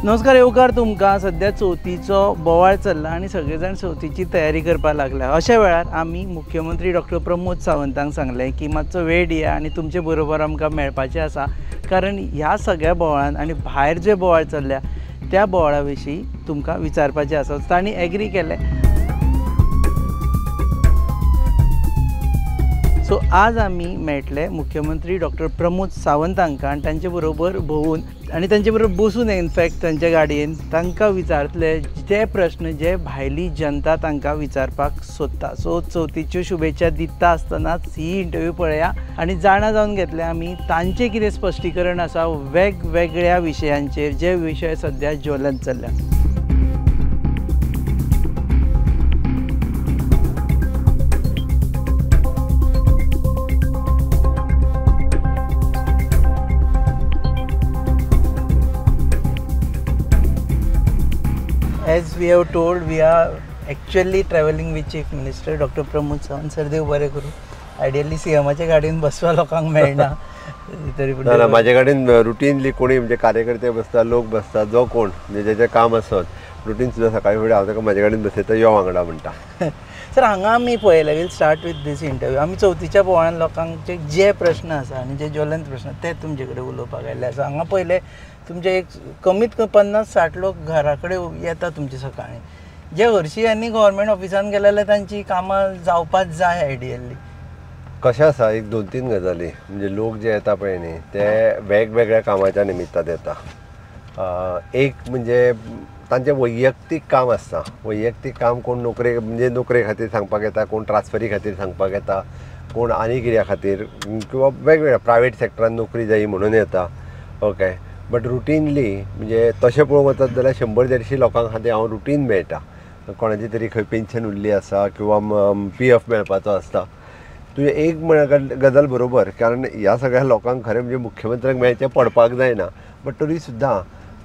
नमस्कार येवकार तुमकां सध्या चवथीचो बोवाळ चल्ला आनी सगळे जाण चवथीची तयारी करपाक लागल्या। अशा वेळार आमी मुख्यमंत्री डॉक्टर प्रमोद सावंतांक सांगलें की मातसो वेळ दिया आनी तुमचे बरोबर आमकां मेळपाचें आसा, कारण ह्या सगळ्या बोवाळान आनी भायर जे बोवाळ चल्ल्या त्या बोवाळा विशीं तुमकां विचारपाचें आसा। तांणी एग्री केलें। सो आज आमी मेळटले मुख्यमंत्री डॉक्टर प्रमोद सावंतांक आनी तांचे बरोबर भोवून आनी तांचे बरोबर बसून इनफॅक्ट तांच्या गाडयेन तांकां विचारतले जे प्रश्न जे भायली जनता तांकां विचारपाक सोदता। सो चवथीच्यो शुभेच्छा दिता आसतनाच ही इंटरव्यू पळया आनी जाणा जावन घेतले आमी तांचें कितें स्पश्टीकरण आसा वेगवेगळ्या विशयांचेर जे विशय सद्या ज्वलंत चल्ल्या। As we have told, we are actually traveling with Chief Minister Dr. Pramod Sawant. Sir, देव बरें करूं। आयडियली सीएमाच्या गाडयेन बसवा लोकांक मेळना तरी पूण ना म्हाज्या गाडयेन रुटीनली कोणी म्हणजे कार्यकर्ते बसता, लोक बसता, जो कोण म्हणजे जेजें काम आसत रुटीन सुद्दां सकाळी फुडें हांव ताका म्हाज्या गाडयेन बसयता यो वांगडा म्हणटा। सर हांगा आमी पळयलें will start with this interview. आमी चवथीच्या बोवाळान लोकांचे जे प्रश्न आसा आनी जे ज्वलंत प्रश्न ते तुमचे कडेन उलोवपाक आयिल्ले आसा। हांगा पयले तुमचे एक कमीत कमी 50-60 लोक घरा कडेन येता तुमचे सकाळी, जे हरशीं आनी गव्हर्मेंट ऑफिसान गेले जाल्यार तांची कामां जावपाच जाय आयडियली। कशें आसा एक 2-3 गजाली म्हणजे लोक जे येता पळय न्ही ते वेगवेगळ्या कामाच्या निमित्तान येता। एक म्हणजे तांचें वैयक्तीक काम आसता। वैयक्तीक काम कोण नोकरे म्हणजे नोकरे खातीर सांगपाक येता, कोण ट्रान्सफरी खातीर सांगपाक येता, कोण आनी कित्या खातीर किंवा वेगवेगळ्या प्रायवेट सेक्टरान नोकरी जायी म्हणून येता। ओके, बट रुटीनली म्हणजे तशें पळोवंक वचत जाल्यार 100-150 लोकांक खातीर हांव रुटीन मेळटा। कोणाची तरी खंय पेन्शन उरली आसा किंवा PF मेळपाचो आसता। तुवें एक गजाल बरोबर, कारण ह्या सगळ्या लोकांक खरें म्हणजे मुख्यमंत्र्याक मेळचें पडपाक जायना, बट तरी सुद्दां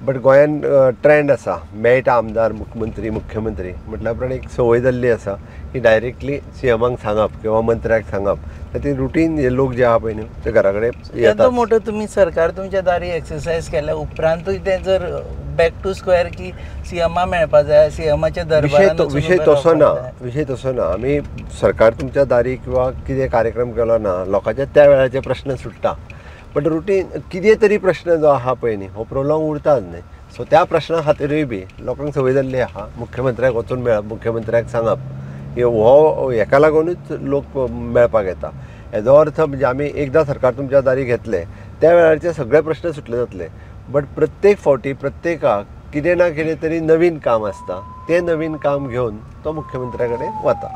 बट गोंयान ट्रेंड आसा मेळटा आमदार मुख्यमंत्री म्हटल्या उपरांत एक संवय जाल्ली आसा की डायरेक्टली सीएमाक सांगप किंवा मंत्र्याक सांगप। ती रुटीन हे लोक जे आहा पळय न्ही ते घरा कडेन येता। मोठो तुमी सरकार तुमच्या दारी एक्सरसायज केल्या उपरांतूय ते जर बॅक टू स्क्वेअर की सीएमा मेळपा जाय, सीएमाच्या दरबारान विशय तसो ना। आमी सरकार तुमच्या दारी किंवा कितें कार्यक्रम केलो ना, लोकांचे त्या वेळाचे प्रश्न सुट्टा, बट रुटीन कितें तरी प्रश्न जो आहा पळय न्ही हो प्रोलॉंग उरताच न्ही। सो त्या प्रश्ना खातीरूय बी लोकांक संवय जाल्ली आहा मुख्यमंत्र्याक वचून मेळप, मुख्यमंत्र्याक सांगप, हो हेका लागूनच लोक मेळपाक येता। हेजो अर्थ म्हणजे आमी एकदां सरकार तुमच्या दारी घेतले त्या वेळारचे सगळे प्रश्न सुटले जातले, बट प्रत्येक फावटी प्रत्येकाक कितें ना कितें तरी नवीन काम आसता, ते नवीन काम घेवन तो मुख्यमंत्र्या कडेन वता।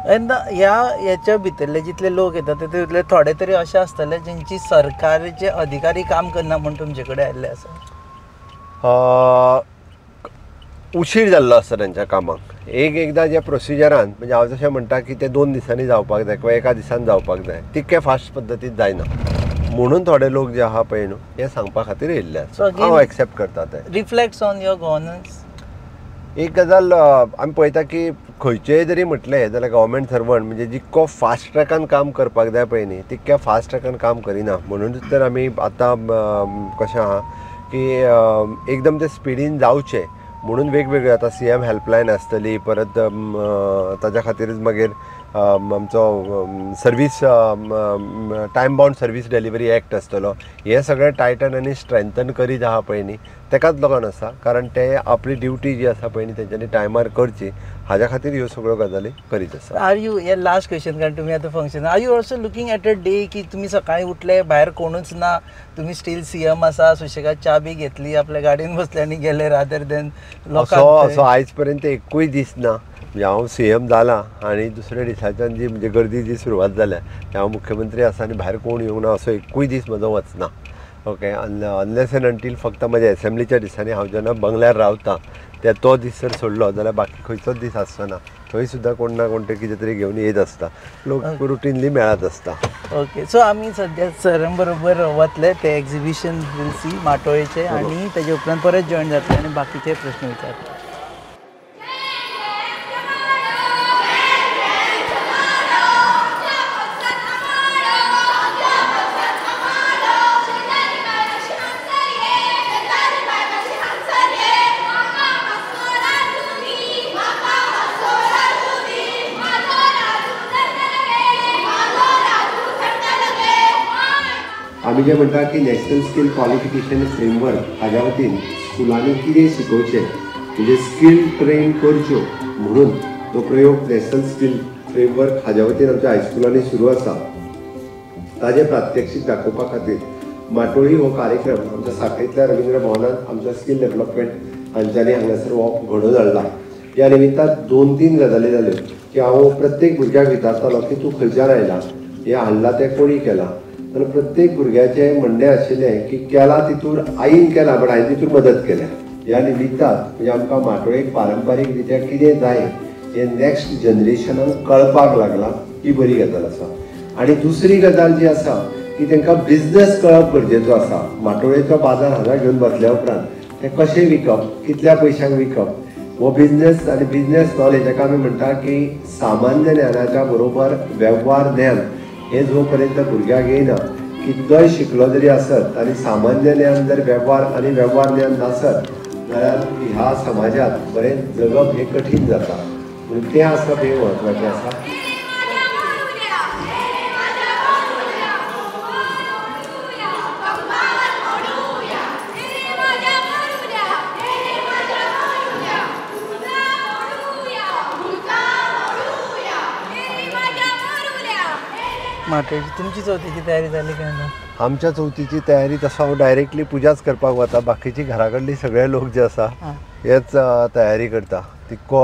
ह्याच्या भितरले जितले लोक येतात तितले थोडे तरी अशे आसतले जेंची सरकारचे अधिकारी काम करना म्हणून तुमचे कडेन आयिल्ले आसा। उशीर जाल्लो आसता तांच्या कामाक। एकदां जे प्रोसिजरान म्हणजे हांव जशें म्हणटा की ते 2 दिसांनी जावपाक जाय किंवा एका दिसान जावपाक जाय, तितके फास्ट पद्दतीन जायना म्हणून थोडे लोक जे आहा पळय न्हू हे सांगपा खातीर येयल्ले आसा। हांव एक्सेप्ट करता ते। Reflects on your governance. एक गजाल आमी पळयता की खंयचेय जरी म्हटलें जाल्यार गव्हर्मेंट सर्वंट म्हणजे जितको फास्ट ट्रॅकान काम करपाक जाय पळय न्ही तितक्या फास्ट ट्रॅकान काम करिना। म्हणूनच तर आमी आतां कशें आहा की एकदम ते स्पिडीन जावचें म्हणून वेगवेगळे आतां CM हेल्पलायन आसतली, परत ताच्या खातीरच मागीर आमचो service time bound service delivery act आसतलो। हे सगळें टायटन आनी स्ट्रेंथन करीत आहा पळय न्ही तेकाच लागून आसा, कारण ते आपली ड्युटी जी आसा पळय न्ही तेंच्यांनी टायमार करची, हाज्या खातीर ह्यो सगळ्यो गजाली करीत आसा। आर यू हे लास्ट क्वेश्चन, कारण तुमी आतां function are you also looking at a day की तुमी सकाळी उठले भायर कोणूच ना, तुमी स्टील CM आसा, सुशेगाद च्या बी घेतली, आपल्या गाडयेन बसले आनी गेले रादर देन लोकांक। असो आयज पर्यंत एकूय दीस ना म्हणजे हांव CM जाला आनी दुसऱ्या दिसाच्यान जी म्हणजे गर्दी जी सुरवात जाल्या हांव मुख्यमंत्री आसा आनी भायर कोण येवंक ना असो एकूय दीस म्हजो वचना। ओके, अनलेस एंड अंटील फक्त म्हज्या एसेंब्लीच्या दिसांनी हांव जेन्ना बंगल्यार रावता त्या तो दीस जर सोडलो जाल्यार बाकी खंयचोच दीस आसना, थंय सुद्दां कोण ना कोण ते कितें तरी घेवन येत आसता, लोक रुटीनली मेळत आसता। ओके, सो आमी सद्या सरां बरोबर वतले ते एक्झिबिशन विल सी माटोळेचे आनी तेजे उपरांत परत जॉयन जातले आनी बाकीचे प्रश्न विचारतले। आमी जे म्हणटा की नॅशनल स्कील क्वॉलिफिकेशन फ्रेमवर्क हाज्या वतीन स्कुलांनी कितें शिकोवचें म्हणजे स्कील ट्रेन करच्यो म्हणून तो प्रयोग नॅशनल स्कील फ्रेमवर्क हाज्या वतीन आमच्या हायस्कुलांनी सुरू आसा. ताजे प्रात्यक्षीक दाखोवपा खातीर माटोळी हो कार्यक्रम आमच्या सांखळेंतल्या रवींद्र भवनात आमच्या स्कील डेव्हलपमेंट हांच्यांनी हांगासर हो घडोवन हाडला. ह्या निमित्तान 2-3 गजाली जाल्यो की हांव प्रत्येक भुरग्याक विचारतालो की तूं खंयच्यान आयला, हे हाडला तें कोणी केलां. तर प्रत्येक भुरग्याचें म्हणणें आशिल्लें की केला तितूर आईन केला बट हांवें तितूर मदत केल्या. ह्या निमित्तान म्हणजे आमकां माटोळेक पारंपारीक रित्या कितें जाय हें नॅक्स्ट जनरेशनाक कळपाक लागलां ही बरी गजाल आसा. आनी दुसरी गजाल जी आसा की तांकां बिझनस कळप गरजेचो आसा. माटोळेचो बाजार हांगा घेवन बसल्या उपरांत तें कशें विकप, कितल्या पयशांक विकप हो बिझनस आनी बिझनस नॉलेज जाका आमी म्हणटा की सामान्य ज्ञानाच्या बरोबर वेव्हार ज्ञान हे जो पर्यंत भुरग्याक येयना, कितलोय शिकलो जरी आसत आनी सामान्य ज्ञान जर वेव्हार आनी वेव्हार ज्ञान नासत जाल्यार ह्या समाजात बरें जगप हें कठीण जाता. म्हणून तें आसप हें म्हत्वाचें आसा. माटोळेची तुमची चवथीची तयारी जाली काय ना? आमच्या चवथीची तयारी तसो हांव डायरेक्टली पुजाच करपाक वता. बाकीची घरा कडली सगळे लोक जे आसा हेच तयारी करता. तितको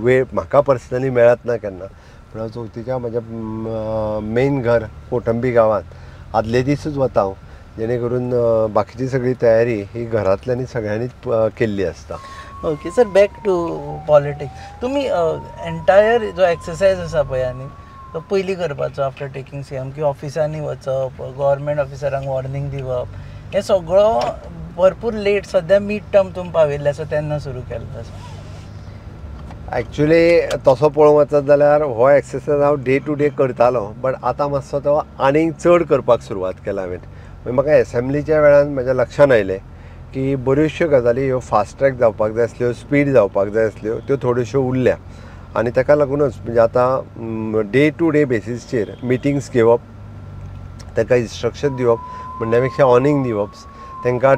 वेळ म्हाका पर्सनली मेळत ना केन्ना. पूण हांव चवथीच्या म्हज्या मेन घर कोटंबी गांवांत आदले दिसूच वता हांव, जेणे करून बाकीची सगळी तयारी ही घरांतल्यांनी सगळ्यांनीच केल्ली आसता. Okay sir, back to politics. तुमी एंटायर जो एक्सरसायज आसा पळय आनी तो पयलीं करपाचो आफ्टर टेकिंग सीएम, की ऑफिसांनी वचप, गव्हर्मेंट ऑफिसरांक वॉर्निंग दिवप, हें सगळो भरपूर लेट सद्या मिड टर्म तुमी पाविल्ले आसा तेन्ना सुरू केलो तसो? एक्चुली तसो पळोवंक वचत जाल्यार हो एक्सरसायज हांव डे टू डे करतालो, बट आतां मातसो तो आनीक चड करपाक सुरवात केला हांवें. मागीर म्हाका एसेंब्लीच्या वेळान म्हज्या लक्षांत आयलें की बऱ्योचश्यो गजाली ह्यो फास्ट ट्रॅक जावपाक जाय आसल्यो, स्पीड जावपाक जाय आसल्यो, त्यो थोड्योश्यो उरल्या. आनी ताका लागूनच म्हणजे आतां डे टू डे बेसीसचेर मिटिंग्स घेवप, तांकां इन्स्ट्रक्शन दिवप म्हणण्या पेक्षा ऑर्निंग दिवप, तांकां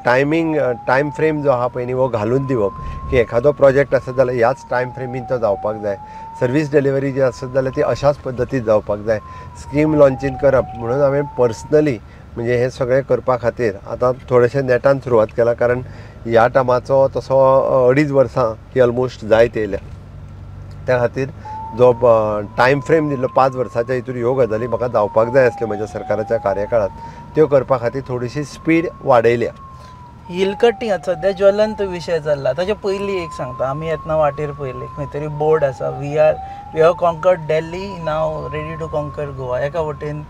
टायम फ्रेम जो आहा पळय न्ही हो घालून दिवप की एखादो प्रोजेक्ट आसत जाल्यार ह्याच टायम फ्रेमीन तो जावपाक जाय. सर्वीस डिलिव्हरी जी आसत जाल्यार ती अशाच पद्दतीन जावपाक जाय. स्कीम लॉन्चींग करप म्हणून हांवें पर्सनली म्हणजे हे सगळें करपा खातीर आतां थोडेशें नेटान सुरवात केला. कारण ह्या टायमाचो तसो 2.5 वर्सां ही ऑलमोस्ट जायत येयल्या. त्या खातीर जो टायम फ्रेम दिल्लो 5 वर्साच्या हितूर ह्यो गजाली म्हाका जावपाक जाय आसल्यो म्हज्या सरकाराच्या कार्यकाळांत, त्यो करपा खातीर थोडीशी स्पीड वाडयल्या. हिल कटिंग सद्या ज्वलंत विशय चल्ला. ताचे पयलीं एक सांगता, आमी येतना वाटेर पयले खंय तरी बोर्ड आसा, we have conquered Delhi, now ready to conquer Goa. एका वटेन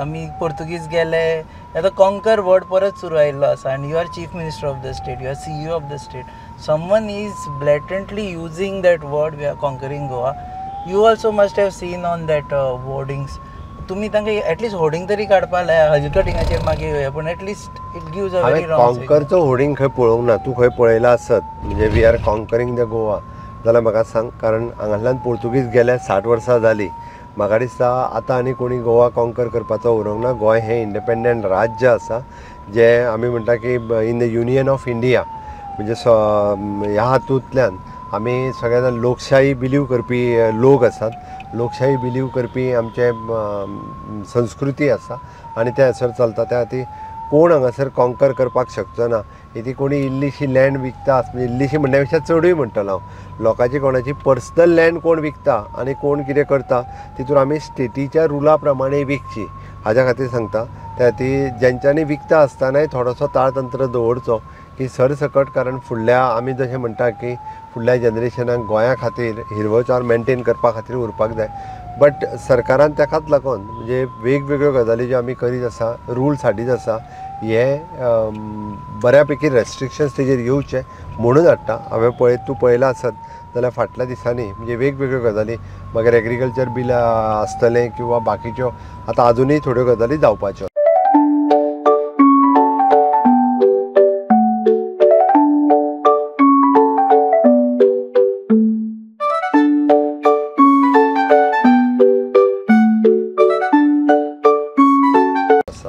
आमी पोर्तुगीज गेले, आतां कॉन्कर वर्ड परत सुरू आयिल्लो आसा. आनी you are chief minister of the state, you are CEO of the state. Someone is blatantly using that word, we are conquering Goa. You also must have seen on that wordings. तुम्ही तांकां at least hoarding तरी काडपा लाय, हजकटिंगाचेर मागीर येवया, पूण at least it gives a very wrong. कॉन्करचो hoarding खंय पळोवंक ना. तूं खंय पळयला आसत म्हणजे we are conquering the Goa जाल्यार म्हाका सांग. कारण हांगांतल्यान पोर्तुगीज गेले 60 वर्सां जालीं. म्हाका दिसता आतां आनी कोणी गोवा कॉन्कर करपाचो उरोंक ना. गोंय हें इंडिपेंडंट राज्य आसा जें आमी म्हणटा की in the union of India. म्हणजे ह्या हातूंतल्यान आमी सगळे जाण लोकशाही बिलीव करपी लोक आसात. लोकशाही बिलीव करपी आमचे संस्कृती आसा आनी त्या हॅसर चलता. त्या खातीर कोण हांगासर कॉन्कर करपाक शकचो ना. ती कोणी इल्लीशी लँड विकता, म्हणजे इल्लीशी म्हणण्या पेक्षा चडूय म्हणटलो हांव. लोकांची कोणाची पर्सनल लँड कोण विकता आनी कोण कितें करता तितूर आमी स्टेटीच्या रुला प्रमाणे विकची हाज्या खातीर सांगता. त्या खातीर जेंच्यांनी विकता आसतनाय थोडोसो ताळतंत्र दवरचो की सरसकट. कारण फुडल्या आमी जशें म्हणटा की फुडल्या जनरेशनाक गोंया खातीर हिरवोचार मेनटेन करपा खातीर उरपाक जाय. बट सरकारान ताकाच लागून म्हणजे वेगवेगळ्यो गजाली ज्यो आमी करीत आसा, रुल्स हाडीत आसा, हे बऱ्या पैकी रेस्ट्रिक्शन्स तेजेर येवचे म्हणून हाडटा. हांवें तूं पळयलां आसत जाल्यार फाटल्या दिसांनी म्हणजे वेगवेगळ्यो गजाली मागीर एग्रीकल्चर बील आसतलें किंवा बाकीच्यो आतां आजुनूय थोड्यो गजाली जावपाच्यो.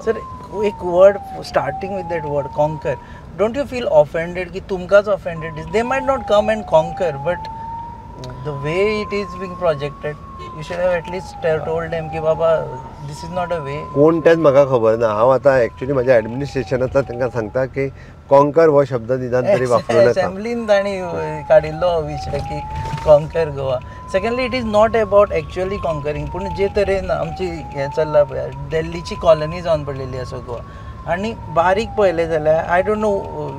सर एक word starting with that word conquer, don't you feel offended की तुमकांच offended they might not come and conquer, but the way it is being projected you should have at least told them की बाबा दिस is not a वे. कोण तेच म्हाका खबर ना. हांव आतां एक्चुअली म्हाज्या एडमिनिस्ट्रेशनांतला तांकां सांगता की कॉन्कर हो शब्द निदान तरी वापरूं नाका. असेंब्लीन तांणी काडिल्लो विशय की conquer Goa. Secondly it is not about actually conquering, पूण जे तरेन आमची हें चल्लां पळय दिल्लीची कॉलनी जावन पडलेली आसा गोवा, आनी बारीक पळयलें जाल्यार I don't know,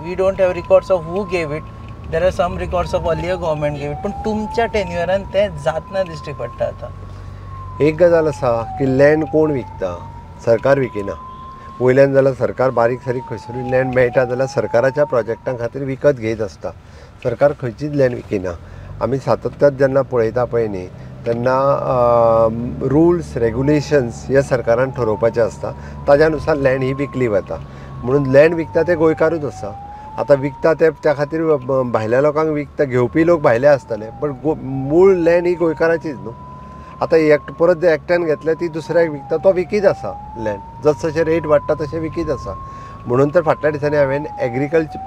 we don't have records of who gave it, there are some records of earlier government gave it, पूण तुमच्या टेन्युअरान तें जातना दिश्टी पडटा आतां. एक गजाल आसा की लँड कोण विकता? सरकार विकिना. वयल्यान जाल्यार सरकार बारीक सारीक खंयसरूय लँड मेळटा जाल्यार सरकाराच्या प्रोजेक्टां खातीर विकत घेयत आसता. सरकार खंयचीच लँड विकिना. आमी सातत्यान जेन्ना पळयता पळय न्ही तेन्ना रुल्स रेगुलेशन्स हे सरकारान ठरोवपाचें आसता, ताज्या अनुसार लँड ही विकली वता. म्हणून लँड विकता ते गोंयकारूच आसा. आतां विकता ते त्या खातीर भायल्या लोकांक विकता, घेवपी लोक भायले आसतले, बट मूळ लँड ही गोंयकाराचीच न्हू. आतां परत जे एकट्यान घेतले ती दुसऱ्याक विकता, तो विकीत आसा लँड. जसो रेट वाडटा तशें विकीत आसा. म्हणून तर फाटल्या दिसांनी हांवें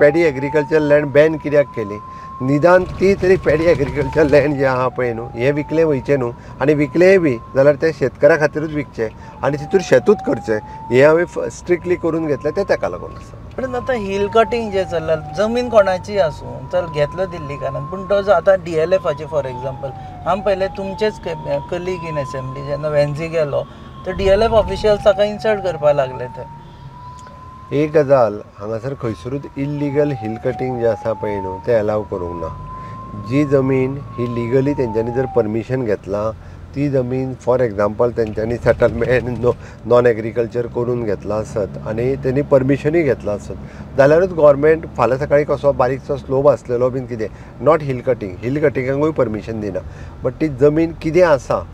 पॅडी एग्रीकल्चर लँड बॅन कित्याक केली? निदान ती तरी पॅडी एग्रीकल्चर लँड जे आहा पळय न्हू हें विकलें वयचें न्हू, आनी विकलेंय बी जाल्यार ते शेतकऱ्या खातीरूच विकचें आनी तितूर शेतूच करचें, हें हांवें स्ट्रिक्टली करून घेतलें. तें ताका लागून आसा. पण आतां हिल कटींग जें चल्लां, जमीन कोणाची आसूं चल घेतलो दिल्लीकारान, पूण तो जो आतां DLFाचे फॉर एग्जाम्पल हांव पयलें तुमचेच कलीग इन असेंब्ली जेन्ना वेन्झी गेलो तर DLF ऑफिशियल्स ताका इन्सल्ट करपाक लागले. ते एक गजाल हांगासर खंयसरूच इल्लिगल हिल कटींग जें आसा पळय न्हू तें अलाव करूंक ना. जी जमीन ही लिगली तेंच्यांनी जर परमिशन घेतलां ती जमीन फॉर एग्जाम्पल तेंच्यांनी सेटलमेंट नॉन एग्रीकल्चर करून घेतला आसत आनी तेणी परमिशनूय घेतला आसत जाल्यारूच गव्हर्मेंट फाल्यां सकाळी कसो बारीकसो स्लोप आसलेलो बीन कितें नॉट हिल कटिंगाकूय परमिशन दिना. बट ती जमीन कितें आसा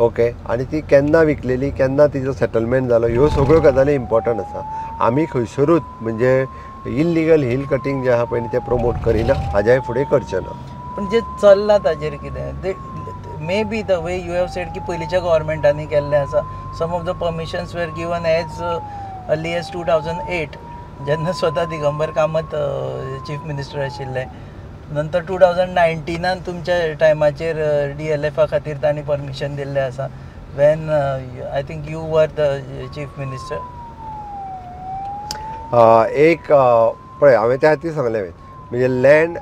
ओके आनी ती केन्ना विकलेली केन्ना तिजो सेटलमेंट जालो ह्यो सगळ्यो गजाली इम्पॉर्टंट आसा. आमी खंयसरूच म्हणजे इल्लिगल हिल कटींग जें आहा पळय तें प्रमोट करिना, हाज्याय फुडें करचें ना. पण जे चल्लां ताजेर कितें maybe the way you have said की पयलींच्या गव्हर्मेंटांनी केल्लें आसा. Some of the permissions were given as early as 2008 जेन्ना स्वता दिगंबर कामत चीफ मिनिस्टर आशिल्ले. नंतर 2019 तुमच्या टायमाचेर DLFा खातीर तांणी परमिशन दिल्लें आसा when I think you were the chief minister. एक पळय हांवें त्या खातीर सांगलें म्हणजे land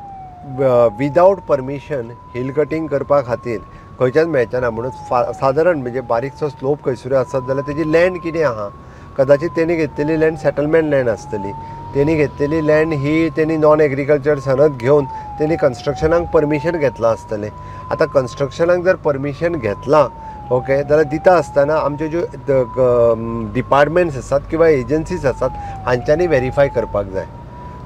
without permission hill cutting करपा खातीर खंयच्याच मेळचें ना. म्हणून सादारण म्हणजे बारीकसो स्लोप खंयसरूय आसत जाल्यार तेजी लँड कितें आहा कदाचित तेणी घेतलेली लँड सेटलमेंट लँड आसतली. तेणी घेतलेली लँड ही तेणी नॉन एग्रीकल्चर सनद घेवन तेणी कन्स्ट्रक्शनाक परमिशन घेतलां आसतलें. आतां कन्स्ट्रक्शनाक जर परमिशन घेतलां ओके जाल्यार दिता आसतना आमच्यो ज्यो डिपार्टमेंट्स आसात किंवा एजन्सीज आसात हांच्यांनी व्हेरीफाय करपाक जाय.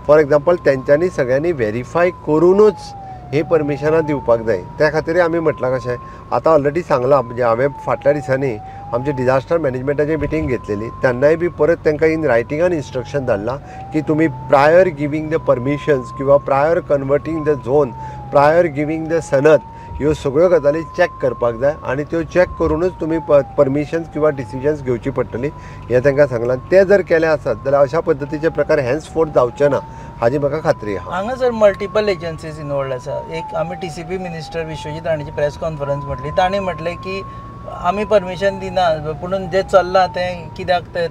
फॉर एग्जाम्पल तेंच्यांनी सगळ्यांनी व्हेरीफाय करूनच ही परमिशनां दिवपाक जाय. त्या खातीर आमी म्हटलां कशें आतां ऑलरेडी सांगलां म्हणजे हांवें फाटल्या दिसांनी आमचे डिजास्टर मॅनेजमेंटाची मिटींग घेतलेली तेन्नाय बी परत तांकां इन रायटिंगान इन्स्ट्रक्शन धाडलां की तुमी प्रायर गिवींग द परमिशन्स किंवा prior converting the zone prior giving the सनद ह्यो सगळ्यो गजाली चॅक करपाक जाय आनी त्यो चॅक करूनच तुमी परमिशन्स किंवा डिसिजन्स घेवची पडटली हें तांकां सांगलां. ते जर केलें आसत जाल्यार अशा पद्दतीचे प्रकार हेन्सफोर्थ जावचे ना हाजी म्हाका खात्री आहा. हांगासर मल्टिपल एजन्सीज इनवॉल्ड आसा. एक आमी TCP मिनिस्टर विश्वजीत राणेची प्रेस कॉन्फरन्स म्हटली ताणें म्हटलें की आमी परमिशन दिना पुणून जें चल्लां तें कित्याक ते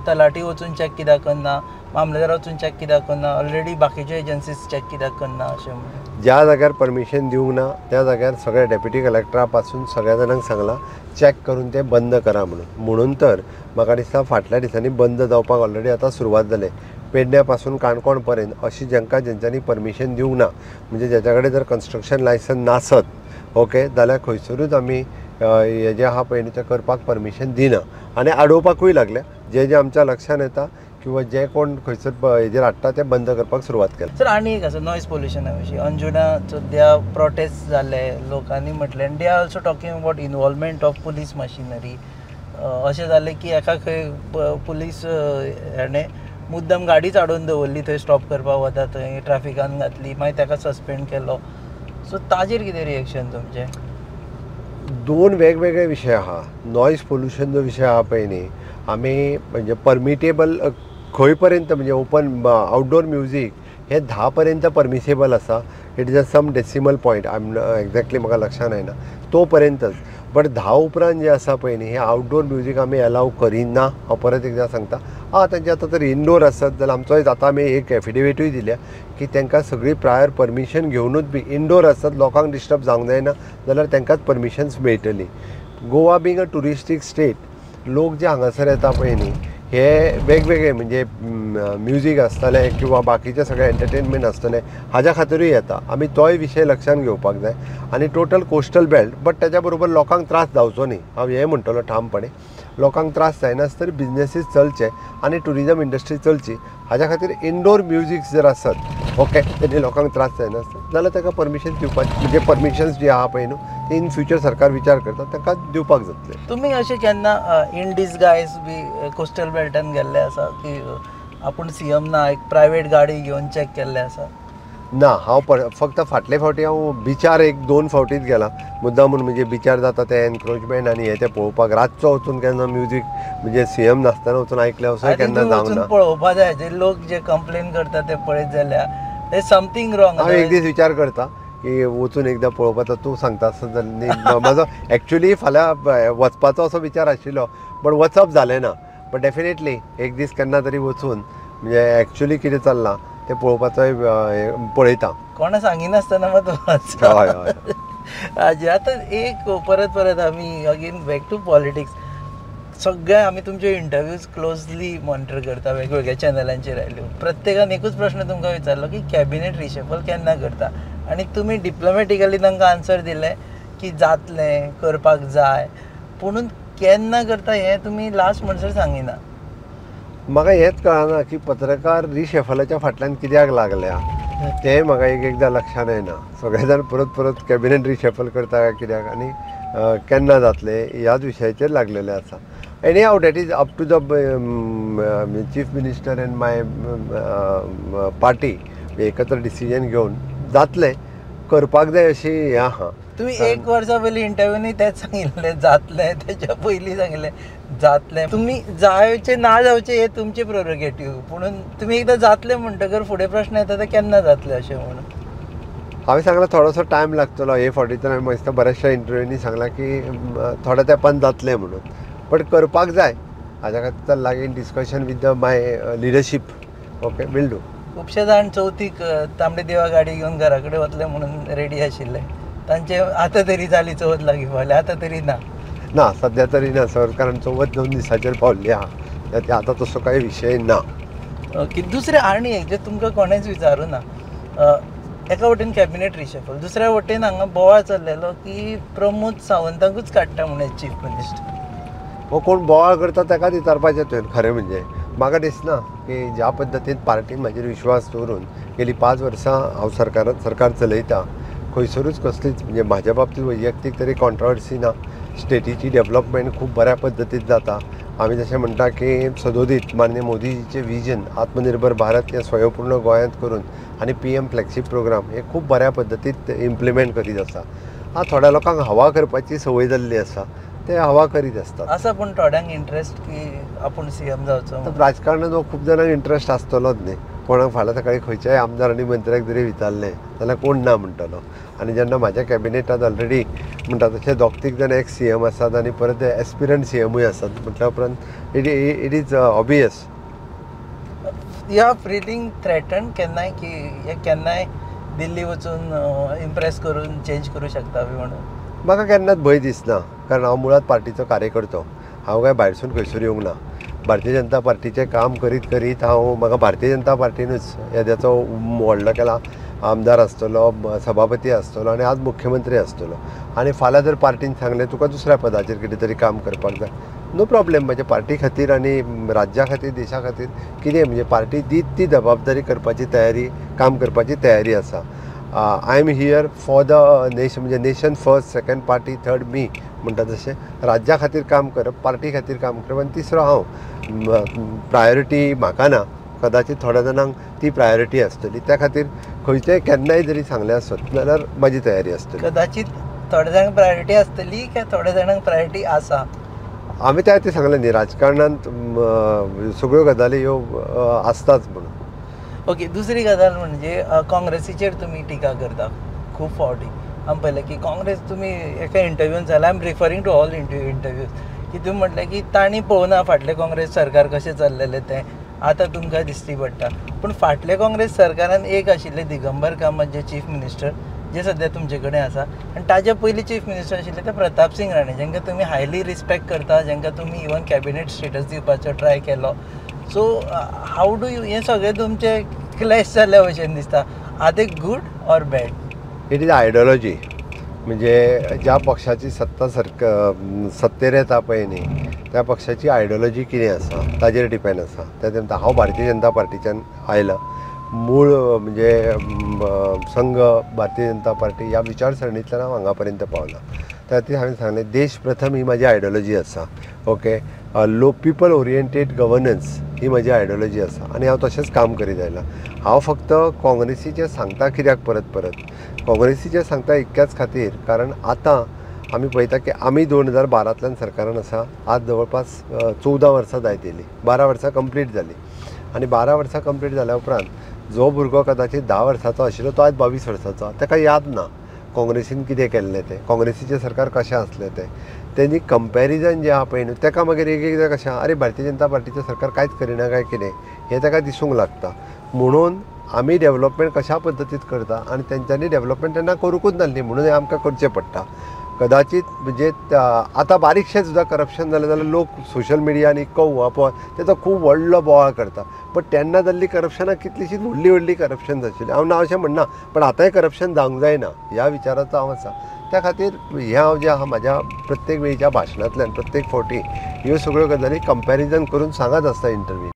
तलाटी वचून चॅक कित्याक करना मामलेदार वचून चॅक कित्याक करना ऑलरेडी बाकीच्यो एजन्सीज चॅक कित्याक करना अशें म्हणून. ज्या जाग्यार परमिशन दिवंक ना त्या जाग्यार सगळ्या डेप्युटी कलेक्टरा पासून सगळ्या जाणांक सांगलां चॅक करून ते बंद करा म्हणून तर म्हाका दिसता फाटल्या दिसांनी बंद जावपाक ऑलरेडी आतां सुरवात जाले. पेडण्या पासून काणकोण पर्यंत अशी ज्यांच्यांनी परमिशन दिवंक ना म्हणजे ज्याच्या कडेन जर कन्स्ट्रक्शन लायसन नासत ओके जाल्यार खंयसरूच आमी हे जे आहा पळय तें करपाक परमिशन दिना आनी आडोवपाकूय लागल्या. जे आमच्या लक्षांत येता किंवा जे कोण खंयसर हेजेर हाडटा ते बंद करपाक सुरवात केली. सर आनी एक आसा नॉयज पोल्युशना विशीं. अंजुना सद्या प्रोटेस्ट जाले लोकांनी म्हटलें आनी they are also talking about involvement of police machinery. अशें जालें की एका खंय पुलीस हाणें मुद्दम गाडीच हाडून दवरली थंय स्टॉप करपाक वता थंय ट्रॅफिकान घातली मागीर ताका सस्पेंड केलो. सो ताजेर कितें रिएक्शन तुमचें? दोन वेगवेगळे विशय आहा. नॉयज पोल्युशन जो विशय आहा पळय न्ही आमी म्हणजे परमिटेबल खंय पर्यंत म्हणजे ओपन आउटडोर म्युजीक हे 10 पर्यंत परमिसेबल आसा. It is a some decimal point exactly म्हाका लक्षांत येना तो पर्यंतच. बट 10 उपरांत जे आसा पळय न्ही हे आउटडोर म्युजीक आमी अलाव करिना. हांव परत एकदां सांगता. तांचे आतां तर इनडोर आसत जाल्यार आमचोय आतां आमी एक एफिडेविटूय दिल्या की तांकां सगळी प्रायर परमिशन घेवनूच बी इनडोर आसत लोकांक डिस्टर्ब जावंक जायना जाल्यार तांकांच परमिशन्स मेळटली. गोवा बींग अ टुरिस्टीक स्टेट लोक जे हांगासर येता पळय न्ही हे वेगवेगळे म्हणजे म्युजीक आसतले किंवा बाकीचे सगळे एंटरटेनमेंट आसतले हाज्या खातीरूय येता. आमी तोय विशय लक्षांत घेवपाक जाय. आनी टोटल कोस्टल बेल्ट बट त्याच्या बरोबर लोकांक त्रास जावचो न्ही. हांव हें म्हणटलो ठामपणे लोकांक त्रास जायनासर बिजनेसीस चलचे आनी टुरिजम इंडस्ट्री चलची हाज्या खातीर इनडोर म्युजीक जर आसत ओके तेणी लोकांक त्रास जायनासता जाल्यार ताका परमिशन दिवपाची म्हणजे परमिशन्स जी आहा पळय न्हू ती इन फ्युचर सरकार विचार करता ताका दिवपाक जातले. तुमी अशें केन्ना इन डिसगायज बी कोस्टल बेल्टान गेल्ले आसा की आपूण सीएम ना एक प्रायवेट गाडी घेवन चॅक केल्ले आसा? ना हांव फक्त फाटले फावटी हांव बिचार 1-2 फावटीच गेलां मुद्दामून म्हणजे बिचार जाता ते एनक्रोचमेंट आनी हे ते पळोवपाक. रातचो वचून केन्ना म्युजीक म्हणजे सीएम नासतना वचून आयकलें असो केन्ना जावंक ना. पळोवपा जाय जे लोक जे कंप्लेन करता ते पळयत जाल्यार ते समथींग रॉंग. हांव एक दीस विचार करता की वचून एकदां पळोवपाचो. तूं सांगता आसतना म्हाजो एक्चुली फाल्यां वचपाचो असो विचार आशिल्लो बट वचप जालें ना. बट डेफिनेटली एक दीस केन्ना तरी वचून म्हणजे एक्चुली कितें चल्लां ते पळोवपाचोय पळयता. कोणा सांगिनासतना मात हय हय. हाजे आतां एक परत आमी अगेन बॅक टू पॉलिटिक्स. सगळे आमी तुमचे इंटरव्यूज क्लोजली मॉनिटर करता वेगवेगळ्या चॅनलांचेर आयल्यो. प्रत्येकान एकूच प्रश्न तुमकां विचारलो की कॅबिनेट रिशफल केन्ना करता आनी तुमी डिप्लोमॅटिकली तांकां आन्सर दिलें की जातलें करपाक जाय पुणून केन्ना करता हें तुमी लास्ट म्हणसर सांगिना. म्हाका हेंच कळना की पत्रकार रिशफलाच्या फाटल्यान कित्याक लागल्या तें म्हाका एकदां लक्षांत येना. सगळे जाण परत कॅबिनेट रिशफल करता काय कित्याक आनी केन्ना जातले ह्याच विशयाचेर लागलेले आसा. Anyhow that is up to the chief minister and my party एकत्र डिसिजन घेवन जातलें करपाक जाय अशी हें आहा. तुमी 1 वर्सा पयलीं इंटरव्यूनी तेच सांगिल्लें जातलें तेच्या पयलीं सांगिल्लें जातलें. तुमी जावचे ना जावचे हे तुमचे प्रोरोगेटीव पुणून तुमी एकदां जातलें म्हणटकर फुडें प्रश्न येता ते केन्ना जातलें अशें म्हणून. हांवें सांगलां थोडोसो टायम लागतलो. हे फावटी तर हांवें म्हाका दिसता बऱ्याचशा इंटरव्यूनी सांगलां की थोड्या तेंपान जातलें म्हणून. बट करपाक जाय हाज्या खातीर लागीं discussion with the my leadership okay will do. खुबशे जाण चवथीक तांबडी देवा गाडी घेवन घरा कडेन वतले म्हणून रेडी आशिल्ले. तांचे आतां तरी जाली चवथ लागीं पावली आतां तरी ना सद्या तरी ना सर कारण चवथ 2 दिसाचेर पावल्ली आहा ते आतां तसो कांय विशय ना. ओके. दुसरें आनी एक जे तुमकां कोणेंच विचारूं ना एका वटेन कॅबिनेट रिशफल दुसऱ्या वटेन हांगा बोवाळ चल्लेलो की प्रमोद सावंताकूच काडटा म्हणून चीफ मिनिस्टर. हो कोण बोवाळ करता ताका विचारपाचें तुवें खरें म्हणजे. म्हाका दिसना की ज्या पद्दतीन पार्टीन म्हाजेर विश्वास दवरून गेलीं 5 वर्सां हांव सरकार चलयता खंयसरूच कसलीच म्हणजे म्हाज्या बाबतींत वैयक्तीक तरी कॉन्ट्रोवर्सी ना. स्टेटीची डेव्हलपमेंट खूब बऱ्या पद्दतीन जाता. आमी जशें म्हणटा की सदोदीत माननीय मोदीजीचें विजन आत्मनिर्भर भारत हें स्वयंपूर्ण गोंयांत करून आनी PM फ्लॅगशीप प्रोग्राम हे खूब बऱ्या पद्दतीन इम्प्लिमेंट करीत आसा. थोड्या लोकांक हवा करपाची संवय जाल्ली आसा ते हवा करीत आसतात. आसा पूण थोड्यांक इंट्रस्ट की आपूण सीएम जावचो. राजकारणांत हो खूब जाणांक इंट्रस्ट आसतलोच न्ही. कोणाक फाल्यां सकाळीं खंयच्याय आमदार आनी मंत्र्याक जरी विचारलें जाल्यार कोण ना म्हणटलो. आनी जेन्ना म्हाज्या कॅबिनेटांत ऑलरेडी म्हणटा तशें 2-3 जाण एक्स CM आसात आनी परत एस्पिरंट CMूय आसात म्हटल्या उपरांत it is obvious. You are feeling threaten केन्नाय की हे केन्नाय दिल्ली वचून इम्प्रेस करून चेंज करूं शकता बी म्हणून? म्हाका केन्नाच भंय दिसना कारण हांव मुळात पार्टीचो कार्यकर्तो. हांव काय भायरसून खंयसर येवंक ना. भारतीय जनता पार्टीचें काम करीत हांव म्हाका भारतीय जनता पार्टीनूच येद्याचो व्हडलो केला आमदार आसतलो सभापती आसतलो आनी आज मुख्यमंत्री आसतलो. आनी फाल्यां जर पार्टीन सांगलें तुका दुसऱ्या पदाचेर कितें तरी काम करपाक जाय नो प्रॉब्लेम. म्हणजे पार्टी खातीर आनी राज्या खातीर देशा खातीर कितें म्हणजे पार्टी दीत ती जबाबदारी करपाची तयारी काम करपाची तयारी आसा. I am here for the nation म्हणजे nation first second party third मी म्हणटा तशें राज्या खातीर काम करप पार्टी खातीर काम करप आनी तिसरो हांव. प्रायोरिटी म्हाका ना कदाचित थोड्या जाणांक ती प्रायोरिटी आसतली त्या खातीर खंयचेय केन्नाय जरी सांगलें आसत जाल्यार म्हाजी तयारी आसतली. कदाचित थोड्या जाणांक प्रायोरिटी आसतली काय थोड्या जाणांक प्रायोरिटी आसा? आमी त्या खातीर सांगलें न्ही, राजकारणांत सगळ्यो गजाली ह्यो आसताच म्हणून. ओके, दुसरी गजाल म्हणजे काँग्रेसीचेर तुमी टिका करता खूब फावटी. हांवें पळयलें की काँग्रेस तुमी एका इंटरव्यून जाल्यार I am referring to all interviews की तुमी म्हटलें की तांणी पळोवना फाटलें काँग्रेस सरकार कशें चल्लेलें तें, आतां तुमकां दिश्टी पडटा. पूण फाटल्या काँग्रेस सरकारान एक आशिल्ले दिगंबर कामत जे चीफ मिनिस्टर, जे सद्या तुमचे कडेन आसा, आनी ताजे पयलीं चीफ मिनिस्टर आशिल्ले ते प्रताप सिंग राणे, जांकां तुमी हायली रिस्पेक्ट करता, जांकां तुमी इवन कॅबिनेट स्टेटस दिवपाचो ट्राय केलो. सो हाव डू यू, हें सगळें तुमचे क्लॅश जाल्ल्या भशेन दिसता. Are they good or bad? It is ideology. म्हणजे ज्या पक्षाची सत्तेर येता पळय न्ही, त्या पक्षाची आयडियोलॉजी कितें आसा ताजेर डिपेंड आसा. त्या तेन्ना हांव भारतीय जनता पार्टीच्यान आयलां. मूळ म्हणजे संघ भारतीय जनता पार्टी ह्या विचारसरणींतल्यान हांव हांगा पर्यंत पावला. त्या खातीर हांवें सांगलें देश प्रथम ही म्हाजी आयडियोलॉजी आसा. ओके, पीपल ओरिएंटेड गवर्नन्स ही म्हजी आयडियोलॉजी आसा आनी हांव तशेंच काम करीत आयलां. हांव फक्त काँग्रेसीचें सांगता कित्याक परत काँग्रेसीचें सांगता इतक्याच खातीर कारण आतां आमी पळयता की आमी 2012तल्यान सरकारान आसा. आज जवळपास 14 वर्सां जायत येयली, 12 वर्सां कंप्लीट जाली. आनी 12 वर्सां कंप्लीट जाल्या उपरांत जो भुरगो कदाचित 10 वर्साचो आशिल्लो तो आज 22 वर्साचो, ताका याद ना काँग्रेसीन कितें केल्लें तें, काँग्रेसीचें सरकार कशें आसलें तें. तेणी कंपॅरिजन जें आहा पळय न्हू, ताका मागीर एक एकदां कशें अरे भारतीय जनता पार्टीचें सरकार कांयच करिना काय कितें हें ताका दिसूंक लागता. म्हणून आमी डेवलपमेंट कशा पद्दतीन करता आनी तेंच्यांनी डेवलपमेंट तेन्ना करूंकूच नासली म्हणून हें आमकां करचें पडटा. कदाचित म्हणजे आतां बारीकशें सुद्दां करप्शन जालें जाल्यार लोक सोशल मिडियान इतको उवापो तेचो खूब व्हडलो बोवाळ करता. पण तेन्ना जाल्ली करप्शनां कितलीशींच व्हडली करप्शन आशिल्ली. हांव ना अशें म्हणना, पण आतांय करप्शन जावंक जायना ह्या विचाराचो हांव आसा. त्या खातीर हें हांव जें आहा म्हाज्या प्रत्येक वेळच्या भाशणांतल्यान प्रत्येक फावटी ह्यो सगळ्यो गजाली कंपॅरिजन करून सांगत आसता इंटरव्यू.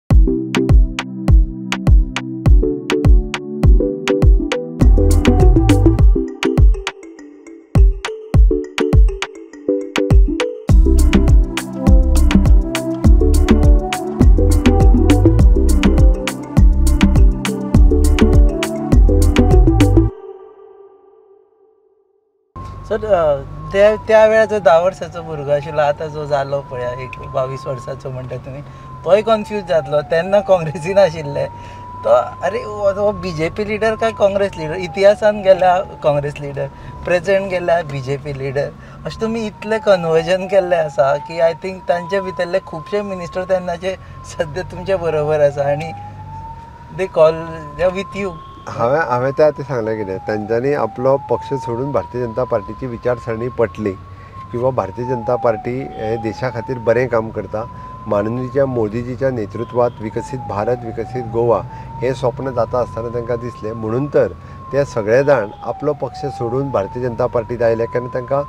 सर त्या वेळाचो 10 वर्साचो भुरगो आशिल्लो, आतां जो जालो पळया एक 22 वर्साचो म्हणटा तुमी, तोय कन्फ्यूज जातलो. तेन्ना काँग्रेसीन आशिल्ले तो अरे हो BJP लिडर काय काँग्रेस लिडर, इतिहासान गेल्या काँग्रेस लिडर, प्रेझेंट गेल्या BJP लिडर, अशें तुमी इतलें कन्वर्जन केल्लें आसा की आय थिंक तांचे भितरले खुबशे मिनिस्टर तेन्नाचे सद्या तुमचे बरोबर आसा आनी दे कॉल विथ यू. हांवें त्या खातीर सांगलें कितें, तांच्यांनी आपलो पक्ष सोडून भारतीय जनता पार्टीची विचारसरणी पटली किंवा भारतीय जनता पार्टी हे देशा खातीर बरें काम करता. माननीय मोदीजीच्या नेतृत्वात विकसीत भारत, विकसीत गोवा हे स्वप्न जाता आसतना तांकां दिसलें. म्हणून तर ते सगळे जाण आपलो पक्ष सोडून भारतीय जनता पार्टीत आयले कारण तांकां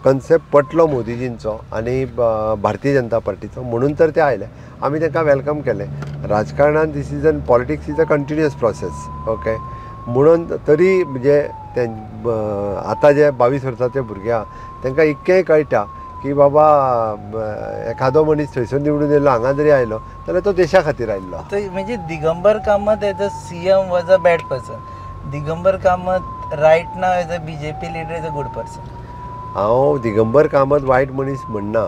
कन्सेप्ट पटलो मोदीजींचो आनी भारतीय जनता पार्टीचो. म्हणून तर ते आयले. आमी तांकां वेलकम केलें. राजकारणांत this is an politics is a continuous process. Okay, म्हणून तरी म्हणजे ते आतां जे 22 वर्साचे भुरगे आहा तांकां इतकेंय कळटा की बाबा एखादो मनीस थंयसर निवडून येयलो हांगा जरी आयलो जाल्यार तो देशा खातीर आयिल्लो. म्हणजे Digambar Kamat as a CM was a bad person, Digambar Kamat right now as a BJP leader is a good person. हांव दिगंबर कामत वायट मनीस म्हणना.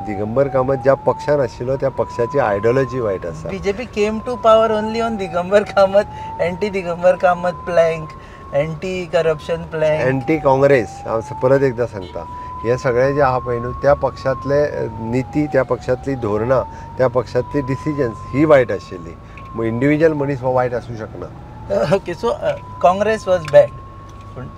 दिगंबर कामत ज्या पक्षान आशिल्लो त्या पक्षाची आयडियोलॉजी वायट आसा. BJP came to power only on Digambar Kamat, anti Digambar Kamat plank, anti corruption plank, anti Congress. हांव परत एकदां सांगता, हे सगळे जे आहा पळय न्हू त्या पक्षांतले निती, त्या पक्षांतली धोरणां, त्या पक्षांतली डिसिजन्स ही वायट आशिल्ली. इंडिविज्युअल मनीस हो वायट आसूं शकना. Okay, so Congress was bad.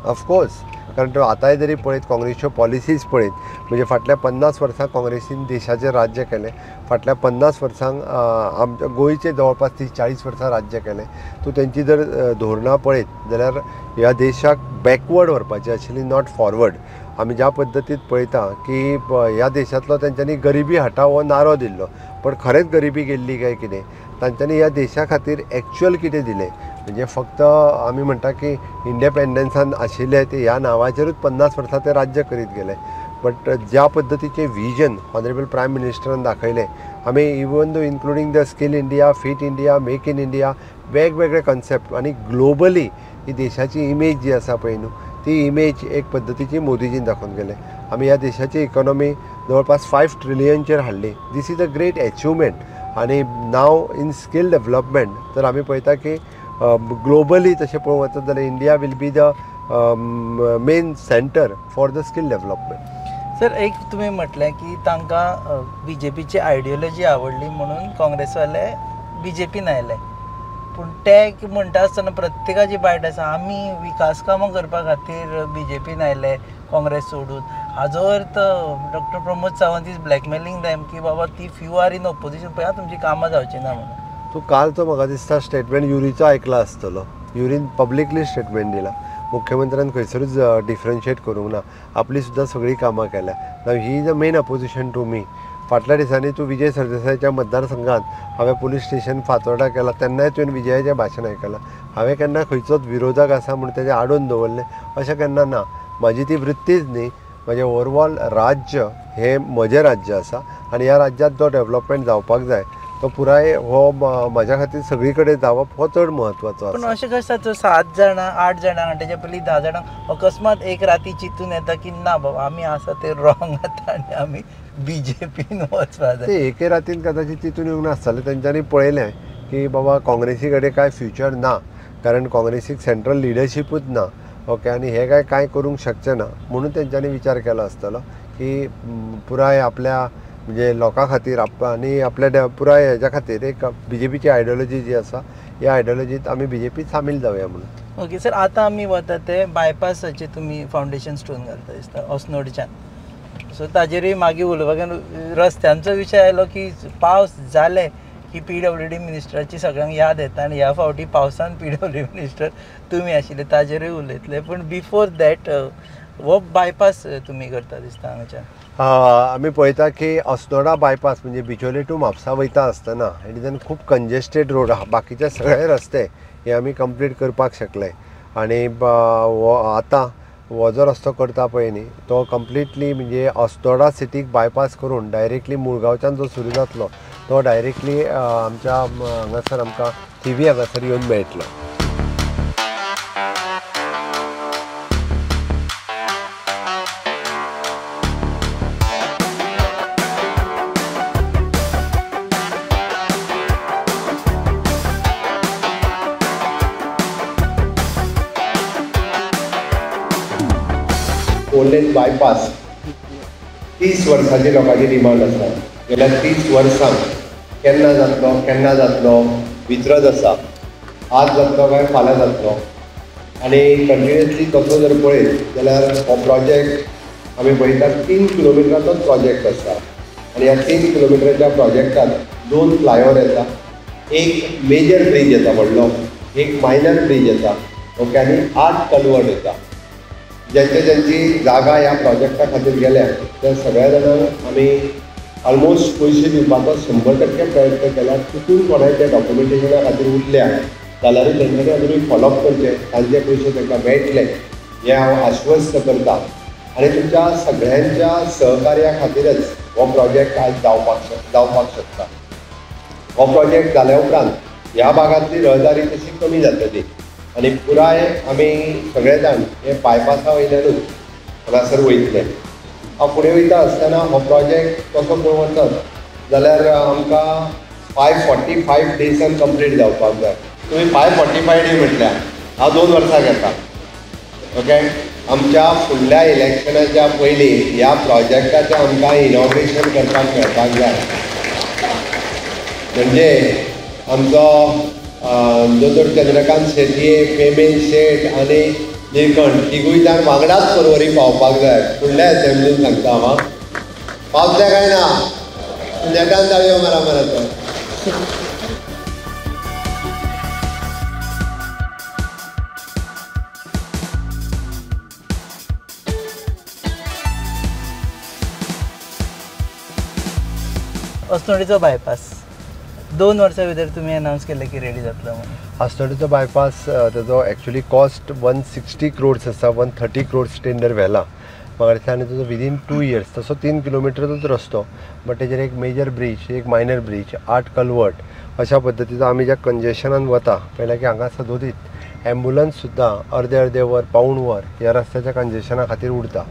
Of course, कारण तो आतांय जरी पळयत काँग्रेसच्यो पॉलिसीज पळयत म्हणजे फाटल्या 50 वर्सां काँग्रेसीन देशाचें राज्य केलें. फाटल्या 50 वर्सांक आमच्या गोंयचे जवळपास 30-40 वर्सां राज्य केलें. तूं तेंची जर धोरणां पळयत जाल्यार ह्या देशाक बॅकवर्ड व्हरपाची आशिल्ली, नॉट फॉरवर्ड. आमी ज्या पद्दतीन पळयता की ह्या देशांतलो तेंच्यांनी गरिबी हटाव हो नारो दिल्लो, पण खरेंच गरिबी गेल्ली काय कितें, तांच्यांनी ह्या देशा खातीर एक्चुअल कितें दिलें. म्हणजे फक्त आमी म्हणटा की इंडिपेंडन्सान आशिल्ले ते ह्या नांवाचेरूच 50 वर्सां ते राज्य करीत गेले. बट ज्या पद्दतीचें विजन ऑनरेबल प्रायम मिनिस्टरान दाखयलें, आमी even though including the skill India, fit India, make in India, वेगवेगळे कॉन्सेप्ट आनी ग्लोबली ही देशाची इमेज जी आसा पळय न्हू ती इमेज एक पद्दतीची मोदीजीन दाखोवन गेले. आमी ह्या देशाची इकॉनॉमी जवळपास 5 ट्रिलियनचेर हाडली. This is a great achievement. आनी नाव इन स्कील डेवलपमेंट जर आमी पळयता की ग्लोबली तशें पळोवंक वचत जाल्यार India will be the main centre for the skill development. Sir, एक तुम्ही म्हटलें की तांकां BJPची आयडियोलॉजी आवडली म्हणून काँग्रेसवाले BJPन आयले. पूण ते म्हणटा आसतना प्रत्येकाची बायट आसा, आमी विकास कामां करपा खातीर BJPन आयले काँग्रेस सोडून. हाजो अर्थ doctor Pramod Sawant is blackmailing them की बाबा ती फ्यू आर इन ऑपोजिशन पळय तुमची कामां जावची ना म्हणून. तूं कालचो म्हाका दिसता स्टेटमेंट युरीचो आयकला आसतलो. युरीन पब्लिकली स्टेटमेंट दिला. मुख्यमंत्र्यान खंयसरूच डिफरन्शिएट करूंक ना. आपली सुद्दां सगळीं कामां केल्या. नाव he is a main opposition to me. फाटल्या दिसांनी तूं विजय सरदेसायच्या मतदारसंघात हांवें पुलीस स्टेशन फातोर्डा केला तेन्नाय तुवें विजयाचें भाशण आयकलां. हांवें केन्ना खंयचोच विरोधक आसा म्हूण तेजें आडोवन दवरलें अशें केन्ना ना. म्हाजी ती वृत्तीच न्ही. म्हजें ओवरऑल राज्य हें म्हजें राज्य आसा आनी ह्या राज्यांत जो डेवलपमेंट जावपाक जाय तो पुराय हो म्हाज्या खातीर सगळी कडेन जावप हो चड म्हत्वाचो पण आसा. अशें कशें जाता 7 जाणां 8 जाणां आनी तेच्या पयलीं 10 जाणांक अकस्मात एक राती चिंतून येता की ना बाबा आमी आसा ते रॉंग आतां आनी आमी BJPन वचपा जाय. ते एके रातीन कदाचित चिंतून येवंक नासतालें. तेंच्यांनी पळयलें की बाबा काँग्रेसी कडेन कांय फ्युचर ना, कारण काँग्रेसीक सेंट्रल लिडरशीपूच ना. ओके, आनी हे कांय करूंक शकचें ना म्हणून तेंच्यांनी विचार केलो आसतलो की पुराय आपल्या म्हणजे लोकां खातीर आनी आपल्या पुराय हेच्या खातीर एक BJPची आयडियोलॉजी जी आसा ह्या आयडियोलॉजीत आमी BJPत सामील जावया म्हणून. ओके सर, आतां आमी वता ते बायपासाचे तुमी फावंडेशन स्टोन घालता दिसता अस्नोडच्यान. सो ताजेरूय मागीर उलोवपाक रस्त्यांचो विशय आयलो की पावस जाले की PWD मिनिस्टराची सगळ्यांक याद येता आनी ह्या फावटी पावसान PWD मिनिस्टर तुमी आशिल्ले ताजेरूय उलयतले. पूण बिफोर दॅट हो बायपास तुमी करता दिसता हांगाच्यान. आमी पळयता की अस्नोडा बायपास म्हणजे बिचोले टू म्हापसा वयता आसतना इट इज एन खूब कंजेस्टेड रोड. बाकीचे सगळे रस्ते हे आमी कंप्लीट करपाक शकले आनी आतां हो जो रस्तो करता पळय न्ही तो कंप्लिटली म्हणजे अस्नोडा सिटीक बायपास करून डायरेक्टली मुळगांवच्यान जो सुरू जातलो तो डायरेक्टली आमच्या हांगासर आमकां थिवी हांगासर येवन मेळटलो. फोरलेन बायपास 30 वर्सांची लोकांची डिमांड आसा. गेल्या 30 वर्सांक केन्ना जातलो विचरत आसा. आज जातलो काय फाल्यां जातलो आनी कंटिन्युअसली तसो जर पळयत जाल्यार हो प्रोजेक्ट आमी पळयता 3 किलोमिटराचोच प्रोजेक्ट आसा आनी ह्या 3 किलोमिटराच्या प्रोजेक्टांत 2 फ्लायओव्हर येता, एक मेजर ब्रिज येता व्हडलो, एक मायनर ब्रिज येता. ओके, आनी 8 कल्वर्ट येता. ज्यांची जागा ह्या प्रोजेक्टा खातीर गेल्या त्या सगळ्या जाणांक आमी ऑलमोस्ट पयशे दिवपाचो 100% प्रयत्न केला. तितून कोणाच्या डॉक्युमेंटेशना खातीर उरल्या जाल्यारूय तेंच्यांनी अजुनूय फॉलोअप करचें, तांचे पयशे तांकां मेळटले हें हांव आश्वस्त करतां. आनी तुमच्या सगळ्यांच्या सहकार्या खातीरच हो प्रोजेक्ट आज जावपाक शकता. हो प्रोजेक्ट जाल्या उपरांत ह्या भागांतली रहदारी तशी कमी जातली आनी पुराय आमी सगळे जाण हे बायपासा वयल्यानूच हांगासर वयतले. हांव फुडें वयता आसतना हो प्रोजेक्ट कसो पळोवंक वचत जाल्यार आमकां 545 डेजान कंप्लीट जावपाक जाय. तुमी 545 डे म्हटल्यार हांव 2 वर्सां घेता. ओके, आमच्या फुडल्या इलेक्शनाच्या पयलीं ह्या प्रोजेक्टाचें आमकां इनॉग्रेशन करपाक मेळपाक जाय. म्हणजे आमचो दोतोर चंद्रकांत शेटये, पेमेन शेट आनी निळकंठ तिगूय जाण वांगडाच परवरी पावपाक जाय. फुडल्या असेंब्लीन सांगता हांव पावतले काय ना. चंद्रकांत ताळयो मारा तो. अस्नोडेचो बायपास 2 वर्सां भितर तुमी अनावन्स केलें की रेडी जातलो म्हणून. अस्नोडेचो बायपास तेजो एक्चुअली कॉस्ट 160 crores आसा. 130 crores टेंडर व्हेला म्हाका दिसता आनी तेजो विदीन 2 years. तसो 3 किलोमिटरचोच रस्तो बट तेजेर एक मेजर ब्रीज, एक मायनर ब्रीज, 8 कल्वर्ट अशा पद्दतीचो आमी ज्या कंजेशनान वता पयल्या की हांगा सदोदीत एम्बुलन्स सुद्दां अर्दे वर पावूण वर ह्या रस्त्याच्या कंजेशना खातीर उरता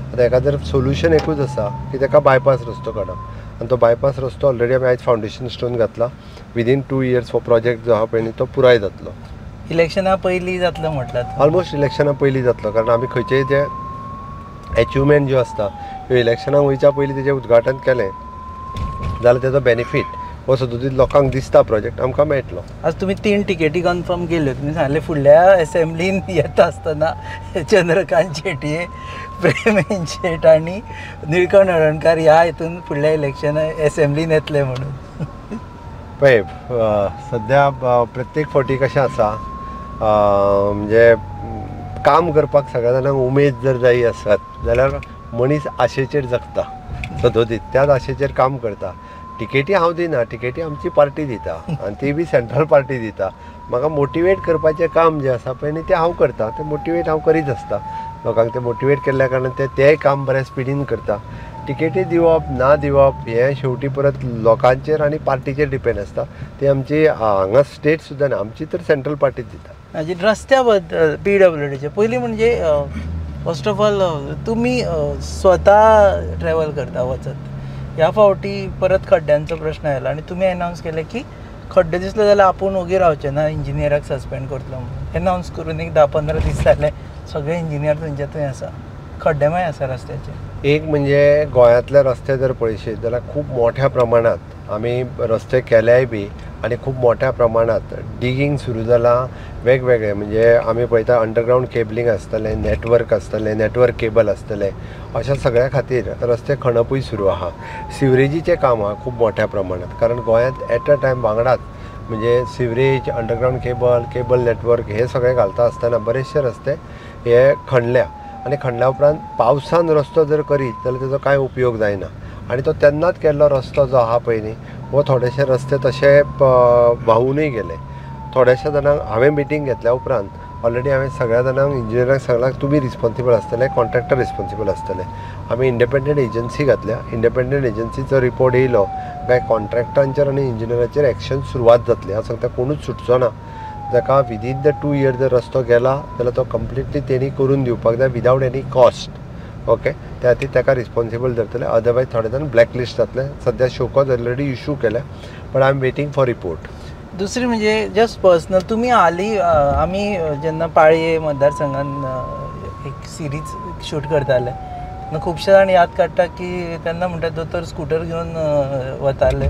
आतां हेका जर सोल्युशन एकूच आसा की ताका बायपास रस्तो काडप आनी तो बायपास रस्तो ऑलरेडी आमी आयज फावंडेशन स्टोन घातला. विदीन 2 years हो प्रोजेक्ट जो आहा पळय न्ही तो पुराय जातलो. इलेक्शना पयलीं जातलो म्हटलां. ऑलमोस्ट इलेक्शना पयलीं जातलो कारण आमी खंयचेय जे एचिवमेंट ज्यो आसता ह्यो इलेक्शनाक वयच्या पयलीं तेजें उद्घाटन केलें जाल्यार तेजो बेनिफीट हो सदोदीत लोकांक दिसता प्रोजेक्ट आमकां मेळटलो. आज तुमी 3 टिकेटी कन्फर्म केल्यो. तुमी सांगले फुडल्या असेंब्लीन येता आसतना चंद्रकांत शेटये, प्रेमेन शेट आनी निळकंठ हळर्णकार ह्या हितून फुडल्या इलेक्शना असेंब्लीन येतले म्हणून. पळय सद्या प्रत्येक फावटी कशें आसा म्हणजे काम करपाक सगळ्या जाणांक उमेद जर जायी आसत जाल्यार मनीस आशेचेर जगता सदोदीत त्याच आशेचेर काम करता. टिकेटी हांव दिना, टिकेटी आमची पार्टी दिता आनी ती बी सेंट्रल पार्टी दिता. म्हाका मोटिवेट करपाचें काम जें आसा पळय न्ही तें हांव करता. तें मोटिवेट हांव करीत आसता. लोकांक तें मोटिवेट केल्ल्या कारणान तेंय काम बऱ्या स्पिडीन करता. टिकेटी दिवप ना दिवप हें शेवटी परत लोकांचेर आनी पार्टीचेर डिपेंड आसता. ती आमची हांगा स्टेट सुद्दां ना, आमची तर सेंट्रल पार्टीच दिता. हाजी रस्त्या बद्दल PWDचे पयलीं म्हणजे फर्स्ट ऑफ ऑल तुमी स्वता ट्रॅव्हल करता वचत. ह्या फावटी परत खड्ड्यांचो प्रश्न आयला आनी तुमी अनावन्स केलें की खड्डे दिसले जाल्यार आपूण ओगी रावचे ना, इंजिनियराक सस्पेंड करतलो म्हणून. अनावन्स करून एक 10-15 दीस जाले सगळे इंजिनियर थंयचे थंय आसा. खड्डे माय आसा रस्त्याचे. एक म्हणजे गोंयांतले रस्ते जर पळयशीत जाल्यार खूब मोठ्या प्रमाणांत आमी रस्ते केल्याय बी आनी खूब मोठ्या प्रमाणांत डिगींग सुरू जालां. वेगवेगळे म्हणजे आमी पळयता अंडरग्रावंड केबलींग आसतलें, नेटवर्क आसतलें, नेटवर्क केबल आसतलें, अशा सगळ्या खातीर रस्ते खणपूय सुरू आहा. सिवरेजीचें काम आहा खूब मोठ्या प्रमाणांत कारण गोंयांत एट अ टायम वांगडाच म्हणजे सिवरेज, अंडरग्रावंड केबल नेटवर्क हे सगळें घालता आसतना बरेचशे रस्ते हे खणल्या आनी खणल्या उपरांत पावसान रस्तो जर करीत जाल्यार तेजो कांय उपयोग जायना. आनी तो तेन्नाच केल्लो रस्तो जो आहा पळय न्ही हो थोडेशे रस्ते तशे व्हांवूनय गेले. थोड्याशा जाणांक हांवें मिटींग घेतल्या उपरांत ऑलरेडी हांवें सगळ्या जाणांक इंजिनियरांक सांगलां तुमी रिस्पॉन्सिबल आसतले, कॉन्ट्रॅक्टर रिस्पॉन्सिबल आसतले. आमी इंडिपेंडंट एजन्सी घातल्या. इंडिपेंडंट एजन्सीचो रिपोर्ट येयलो काय कॉन्ट्रॅक्टरांचेर आनी इंजिनियरांचेर एक्शन सुरवात जातली. हांव सांगता कोणूच सुटचो ना. जाका विदीन द 2 years जर रस्तो गेला जाल्यार तो कंप्लिटली तेणी करून दिवपाक जाय विदावट एनी कॉस्ट. ओके, त्या खातीर ताका रिस्पॉन्सिबल धरतले. अदरवायज थोडे जाण ब्लॅकलिस्ट जातले. सद्या शोकॉज ऑलरेडी इशू केले but I am waiting for report. दुसरी म्हणजे जस्ट पर्सनल तुमी हालीं आमी जेन्ना पाळये मतदारसंघान एक सिरीज शूट करताले तेन्ना खुबशे जाण याद काडटा की तेन्ना म्हणटा दोतोर स्कुटर घेवन वताले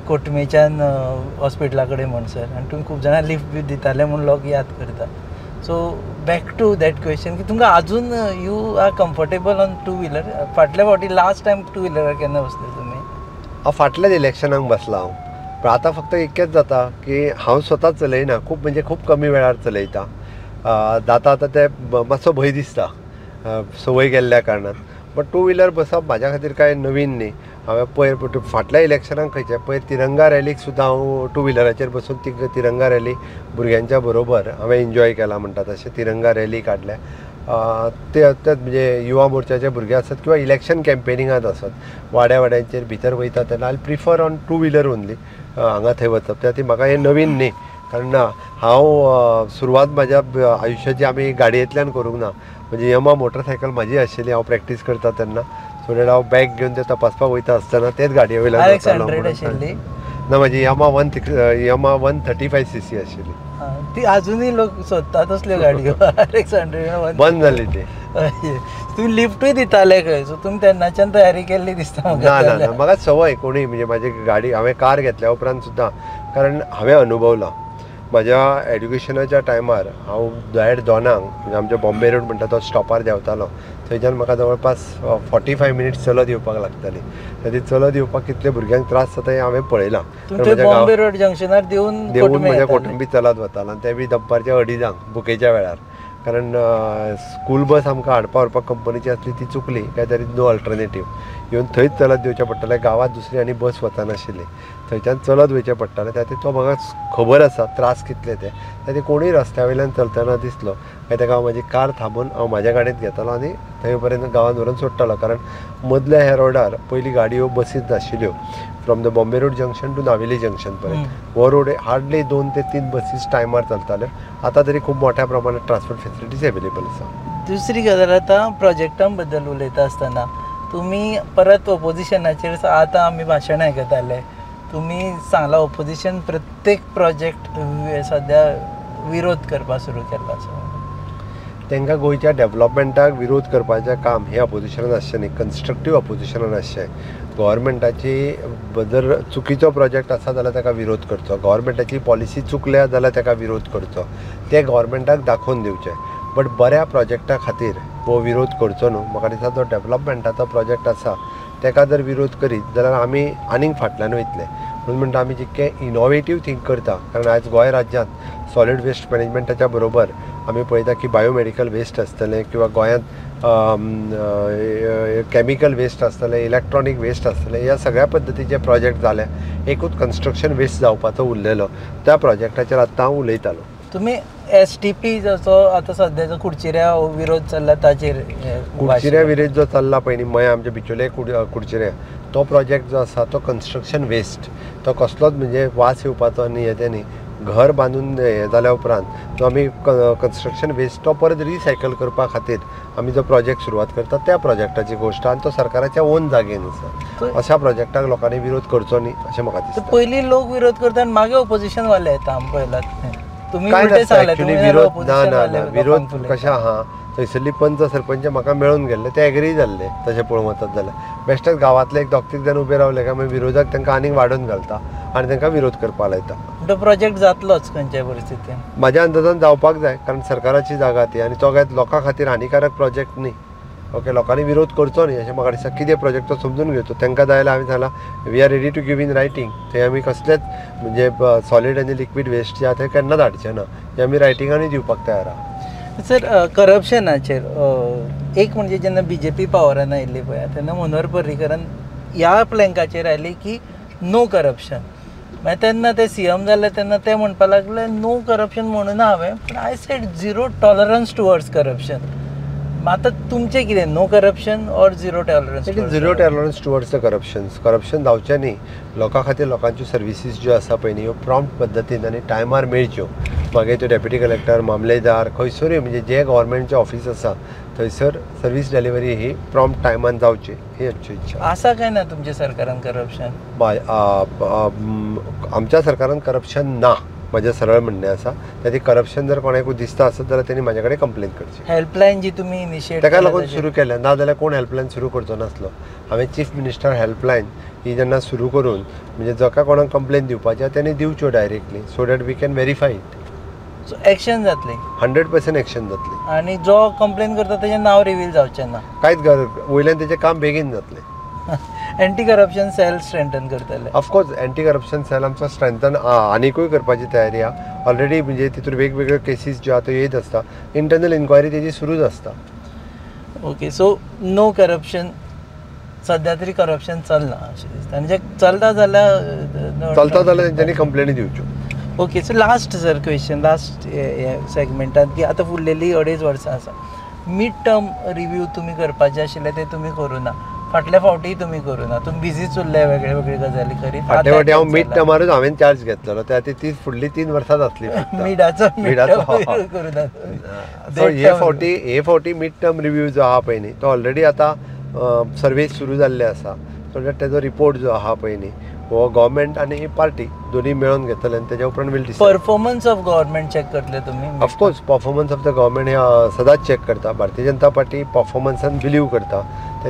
कोटमेच्यान हॉस्पिटला कडेन म्हणसर आनी तुमी खूब जाणां लिफ्ट बी दिताले म्हूण लोक याद करता. So back to that question की तुमकां आजून you are comfortable on 2 wheeler. फाटल्या फावटी लास्ट टायम 2 wheeler केन्ना बसले तुमी? हांव फाटल्याच इलेक्शनाक बसला हांव. पण आतां फक्त इतकेंच जाता की हांव स्वता चलयना. खूब म्हणजे खूब कमी वेळार चलयता. जाता आतां ते मातसो भंय दिसता संवय गेल्ल्या कारणान. बट 2 wheeler बसप म्हाज्या खातीर कांय नवीन न्ही. हांवें पयर फाटल्या इलेक्शनाक खंयचे पयर तिरंगा रॅलीक सुद्दां हांव 2 wheeler बसून ती तिरंगा रॅली भुरग्यांच्या बरोबर हांवें एन्जॉय केला म्हणटा तशें तिरंगा रॅली काडल्या. ते म्हणजे युवा मोर्चाचे भुरगे आसत किंवा इलेक्शन कॅम्पेनिंगांत आसत वाड्यांचेर भितर वयता तेन्ना I prefer on 2 wheeler only हांगा थंय वचप. त्या खातीर म्हाका हें नवीन न्ही कारण हांव सुरवात म्हाज्या आयुश्याची आमी गाडयेंतल्यान करूंक ना. म्हणजे यमा मोटरसायकल म्हाजी आशिल्ली हांव प्रॅक्टीस करता तेन्ना. सो दॅट हांव बॅग घेवन ते तपासपाक वयता आसतना तेच गाडये वयल्यान आशिल्ली ना म्हाजी यमा 135cc आशिल्ली. ती अजूनही लोक सोदतात तसल्यो गाडयो. RX-100 बंद जाली ती. तुम्ही लिफ्टूय दिताले खंय? सो तुमी तेन्नाच्यान तयारी केल्ली दिसता ना ना ना म्हाका संवय कोणूय म्हणजे म्हाजी गाडी हांवें कार घेतल्या उपरांत सुद्दां कारण हांवें अनुभवलां. म्हाज्या एड्युकेशनाच्या टायमार हांव डायरेक्ट दोनांक म्हणजे आमच्या बॉम्बे रोड म्हणटा तो स्टॉपार देंवतालो. थंयच्यान म्हाका जवळपास 45 minutes चलत येवपाक लागताली. ती चलत येवपाक कितले भुरग्यांक त्रास जाता हें हांवें पळयलां. बॉम्बे रोड जंक्शनार देऊन म्हज्या कोटुंबी चलत वतालो आनी ते बी दनपारच्या 2:30 बुकेच्या वेळार. कारण स्कूल बस आमकां हाडपा व्हरपाक कंपनीची आसली ती चुकली काय तरी नो अल्टरनेटीव येवन थंयच चलत येवचें पडटलें. गांवांत दुसरी आनी बस वचनाशिल्ली थंयच्यान चलत वयचें पडटालें. त्या खातीर तो म्हाका खबर आसा त्रास कितले ते. त्या कोणूय रस्त्या वयल्यान चलतना दिसलो काय ताका हांव म्हाजी कार थांबोवन हांव म्हाज्या गाडयेंत घेतालो आनी थंय पर्यंत गांवांत व्हरून सोडटालो. कारण मदल्या ह्या रोडार पयलीं गाडयो बसीच नाशिल्ल्यो from the Bombay road junction to Navelim junction पर्यंत. हो रोड हार्डली 2 ते 3 बसीस टायमार चलताल्यो. आतां तरी खूब मोठ्या प्रमाणात ट्रान्सपोर्ट फेसिलिटीज अवेलेबल आसा. दुसरी गजाल आतां प्रोजेक्टां बद्दल उलयता आसतना तुमी परत ओपोजिशनाचेर आतां आमी भाशण आयकताले तुमी सांगला ओपोजिशन प्रत्येक प्रोजेक्ट सद्या विरोध करपाक सुरू केला आसा तांकां गोंयच्या डेव्हलपमेंटाक विरोध करपाचें काम हे अपोजिशनान आसचें न्ही कन्स्ट्रक्टीव अपोजिशनान आसचें गव्हर्मेंटाची जर चुकीचो प्रोजेक्ट आसा जाल्यार ताका विरोध करचो गव्हर्मेंटाची पॉलिसी चुकल्या जाल्यार ताका विरोध करचो ते गव्हर्मेंटाक दाखोवन दिवचें बट बऱ्या प्रोजेक्टा खातीर हो विरोध करचो न्हू म्हाका दिसता जो डेव्हलपमेंटाचो प्रोजेक्ट आसा ताका जर विरोध करीत जाल्यार आमी आनीक फाटल्यान वयतले म्हणून म्हणटा आमी जितके इनोवेटीव थिंक करता कारण आयज गोंय राज्यांत सॉलीड वेस्ट मॅनेजमेंटाच्या बरोबर आमी पळयता की बायोमेडिकल वेस्ट आसतलें किंवा गोंयांत कॅमिकल वेस्ट आसतलें इलेक्ट्रॉनीक वेस्ट आसतलें ह्या सगळ्या पद्दतीचे प्रोजेक्ट जाले एकूच कन्स्ट्रक्शन वेस्ट जावपाचो उरलेलो त्या प्रोजेक्टाचेर आतां हांव उलयतालो तुमी STP जसो आतां सद्याचो कुडचिऱ्या विरोध चल्ला ताचेर कुडचिऱ्या विरोध जो चल्ला पळय न्ही मया आमचे बिचोले कुडचिऱ्या तो प्रोजेक्ट जो आसा तो कन्स्ट्रक्शन वेस्ट तो कसलोच म्हणजे वास येवपाचो न्ही हें न्ही घर बांदून हे जाल्या उपरांत जो आमी कन्स्ट्रक्शन वेस्ट तो परत रिसायकल करपा खातीर आमी जो प्रोजेक्ट सुरवात करता त्या प्रोजेक्टाची गोश्ट आनी तो सरकाराच्या ओन जागेन आसा अशा प्रोजेक्टाक लोकांनी विरोध करचो न्ही अशें म्हाका दिसता पयलीं लोक विरोध करता आनी मागीर ओपोजिशन वाले येता आमी पळयलां तुमी विरोध ना विरोध कशें आहा थंयसरली पंच सरपंच म्हाका मेळून गेल्ले ते एग्री जाल्ले तशें पळोवंक वचत जाल्यार बेश्टेच गांवांतले एक दोग तीग जाण उबे रावले काय मागीर विरोधक तांकां आनीक वाडोवन घालता आनी तांकां विरोध करपा लायता तो प्रोजेक्ट जातलोच खंयच्याय परिस्थितीन म्हाज्या अंदाजान जावपाक जाय कारण सरकाराची जागा ती आनी तो काय लोकां खातीर हानिकारक प्रोजेक्ट न्ही ओके लोकांनी विरोध करचो न्ही अशें म्हाका दिसता कितें प्रोजेक्ट तो समजून घेवचो तांकां जाय जाल्यार हांवें सांगलां we are ready to give in writing थंय आमी कसलेच म्हणजे सॉलीड आनी लिक्वीड वेस्ट जे आहा ते केन्ना धाडचे ना ते आमी रायटिंगांनी दिवपाक तयार आहा सर करप्शनाचेर एक म्हणजे जेन्ना BJP पावरान आयिल्ली पळय तेन्ना मनोहर पर्रीकरान ह्या प्लँकाचेर आयली की नो करप्शन मागीर तेन्ना ते CM जाले तेन्ना ते म्हणपाक लागले नो करप्शन म्हणून हांवें पूण I said zero tolerance towards corruption आतां तुमचें कितें no corruption or zero tolerance zero tolerance towards the corruption जावचें न्ही लोकां खातीर लोकांच्यो सर्विसीस ज्यो आसा पळय न्ही ह्यो प्रॉम्प्ट पद्दतीन आनी टायमार मेळच्यो मागीर त्यो डेप्युटी कलेक्टर मामलेदार खंयसरूय म्हणजे जे गव्हर्मेंटचें ऑफीस आसा थंयसर सर्वीस डिलिव्हरी ही प्रॉम्प्ट टायमान जावची ही आमची इच्छा आसा काय ना तुमच्या सरकारान करप्शन आमच्या सरकारान करप्शन ना म्हजें सरळ म्हणणें आसा त्याती करप्शन जर कोणाकूय दिसता आसत जाल्यार तेणी म्हाजे कडेन कंप्लेन करची हेल्पलायन जी तुमी इनिशिएट ताका लागून सुरू केलें ना जाल्यार कोण हेल्पलायन सुरू करचो नासलो हांवें चीफ मिनिस्टर हेल्पलायन ही जेन्ना सुरू करून म्हणजे जाका कोणाक कंप्लेन दिवपाचें तेणी दिवच्यो directly so that we can verify it so action जातली 100% एक्शन जातली आनी जो कंप्लेन करता तेजें नांव रिवील जावचें ना कांयच वयल्यान तेजें काम बेगीन जातलें एंटी करप्शन सेल स्ट्रेंथन करतले ऑफकोर्स एंटी करप्शन सेल आमचो स्ट्रेंथन आनीकूय करपाची तयारी आहा ऑलरेडी म्हणजे तितून वेगवेगळ्यो केसीस ज्यो आहा त्यो येत आसता इंटरनल इन्क्वायरी तेजी सुरूच आसता ओके सो नो करप्शन सद्या तरी करप्शन चलना अशें दिसता आनी जे चलता जाल्यार तेंच्यांनी कंप्लेनी दिवच्यो okay so last sir question last सेगमेंटांत की आतां फुडलेली 2.5 वर्सां आसा मिड टर्म रिव्यू तुमी करपाचे आशिल्ले ते तुमी करूना फाटल्या फावटी तुमी करूना तुमी बिजीच उरले वेगळे वेगळे गजाली करीत फाटल्या फावटी हांव मिड टर्मारूच हांवें चार्ज घेतलेलो त्या ती फुडली 3 वर्सां जातली मिडाचो करूना सो हे फावटी मिड टर्म रिव्यू जो आहा पळय न्ही तो ऑलरेडी आतां सर्वे सुरू जाल्ले आसा सो दॅट तेजो रिपोर्ट जो आहा पळय न्ही हो गव्हर्मेंट आनी पार्टी दोनी मेळून घेतले आनी तेज्या उपरांत will decide performance of government check करतले तुमी of course performance of the government हे सदांच चॅक करता भारतीय जनता पार्टी परफॉर्मन्सान बिलीव करता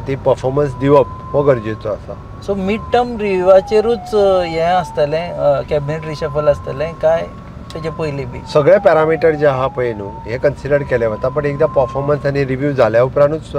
ती परफॉर्मन्स दिवप हो गरजेचो आसा सो मिड टर्म रिव्यूवाचेरूच हें आसतलें कॅबिनेट रिशफल आसतलें काय तेजे पयलीं बी सगळे पॅरामिटर जे आहा पळय न्हू हे कन्सिडर केले वता बट एकदां परफॉर्मन्स आनी रिव्यू जाल्या उपरांतूच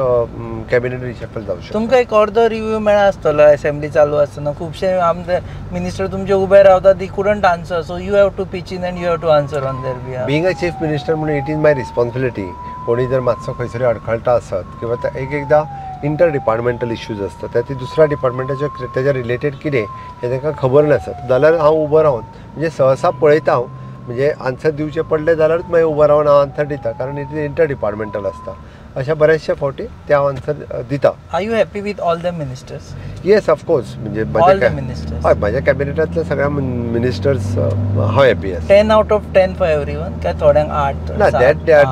कॅबिनेट रिशफल जावं शकता तुमकां एक अर्दो रिव्यू मेळ्ळा आसतलो असेंब्ली चालू आसतना खुबशे आमचे मिनिस्टर तुमचे उबे रावता they couldn't answer so you have to pitch in and you have to answer on their behalf being a chief minister म्हणून इट इज माय रिस्पॉन्सिबिलिटी कोणी जर मातसो खंयसरी अडखळटा आसत किंवा एकदां इंटर डिपार्टमेंटल इश्यूज आसता ते दुसऱ्या डिपार्टमेंटाचे तेज्या रिलेटेड कितें हें तांकां खबर नासत जाल्यार हांव उबो रावन म्हणजे सहसा पळयता हांव म्हणजे आन्सर दिवचे पडले जाल्यारूच मागीर उबो रावन हांव आन्सर दिता कारण इट इज इंटर डिपार्टमेंटल आसता अशा बऱ्याचशा फावटी ते हांव आन्सर दिता. Are you happy with all the ministers? Yes of course, म्हणजे ऑल द मिनिस्टर्स? हय, माझ्या कॅबिनेटांतल्या सगळ्या मिनिस्टर्स हांव हॅपी आसा. 10 out of 10 फॉर एवरीवन काय थोड्यांक 8? ना,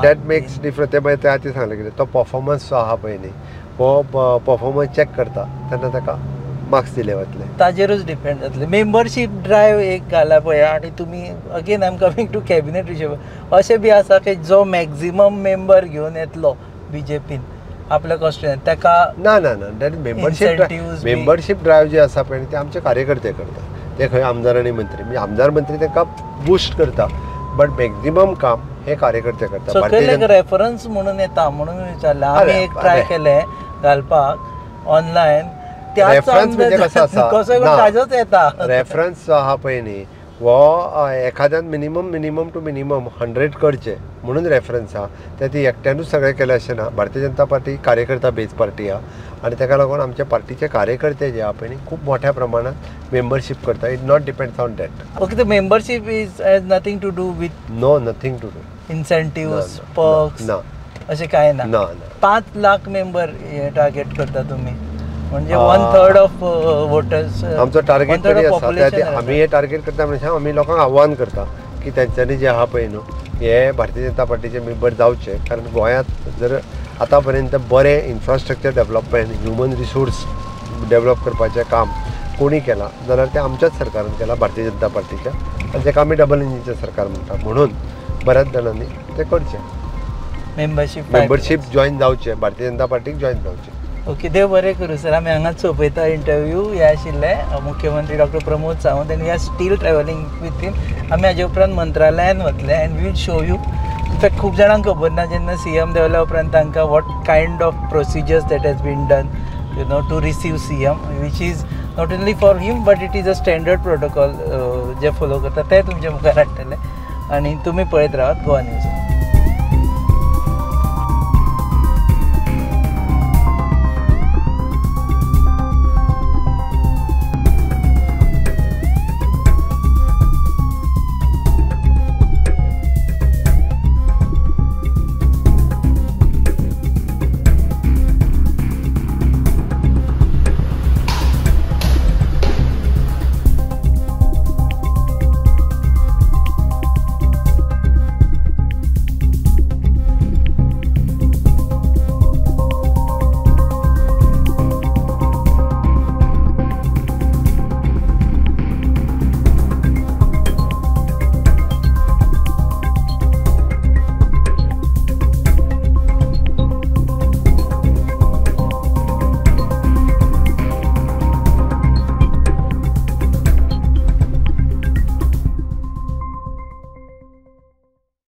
दॅट मेक्स डिफरंस. ते मागीर ते सांगलें कितें, तो परफॉर्मन्स जो आहा पळय न्ही, हो परफॉर्मन्स चॅक करता तेन्ना ताका मार्क्स दिले वतले. ताजेरूच डिपेंड जातले. मेंबरशीप ड्रायव्ह एक घाला पळय, आनी तुमी again I am coming to cabinet reshuffle, अशें बी आसा की जो मॅक्झिमम मेंबर घेवन येतलो बीजेपीन आपल्या कॉन्स्टिट्युएंट ताका ना ना ना, दॅट मेंबरशीप ड्रायव्ह जे आसा पळय ते आमचे कार्यकर्ते करता. ते खंय आमदार आनी मंत्री, म्हणजे आमदार मंत्री तांकां बुस्ट करता, बट मॅक्झिमम काम हे कार्यकर्ते करता. सकयल रेफरन्स म्हणून येता म्हणून विचारलें. आमी एक ट्राय केलें घालपाक ऑनलायन, रेफरन्स म्हणजे कसो आसा, ताजोच येता. रेफरन्स जो आहा पळय न्ही, वो एखाद्यान मिनिमम टू मिनिमम 100 करचे म्हणून रेफरन्स आहा. ते ती एकट्यानूच सगळें केलें अशें ना. भारतीय जनता पार्टी कार्यकर्ता बेज पार्टी आहा आनी ताका लागून आमच्या पार्टीचे कार्यकर्ते जे आहा पळय न्ही खूब मोठ्या प्रमाणात मेंबरशीप करता. It not depends on that. Okay, the membership is has nothing to do with no, nothing to do incentives, perks ना, अशें कांय ना. ना. 5 लाख मेंबर टार्गेट करता तुमी, म्हणजे 1/3 ऑफ वोटर्स. आमचो टार्गेट तरी आसा. आमी हे टार्गेट करता म्हणजे आमी लोकांक आव्हान करता की तेंच्यांनी जे आहा पळय न्हू हे भारतीय जनता पार्टीचे मेंबर जावचे. कारण गोंयांत जर आतां पर्यंत बरें infrastructure development, human resource develop करपाचें काम कोणी केलां जाल्यार तें आमच्याच सरकारान केलां, भारतीय जनता पार्टीच्या. आनी तेका आमी डबल इंजिनचें सरकार म्हणटा. म्हणून बऱ्याच जाणांनी तें करचें, मेंबरशीप जॉयन जावचें, भारतीय जनता पार्टीक जॉयन जावचें. ओके, देव बरें करूं सर. आमी हांगाच सोंपयता इंटरव्यू. हे आशिल्ले मुख्यमंत्री डॉक्टर प्रमोद सावंत आनी we are still travelling with him. आमी हाजे उपरांत मंत्रालयान वतले and we will show you. In fact खूब जाणांक खबर ना जेन्ना CM देवल्या उपरांत तांकां what kind of procedures that has been done to receive CM, which is not only for him but it is a standard protocol जे फॉलो करता ते तुमचे मुखार हाडटले. आनी तुमी पळयत रावात गोवा न्यूज.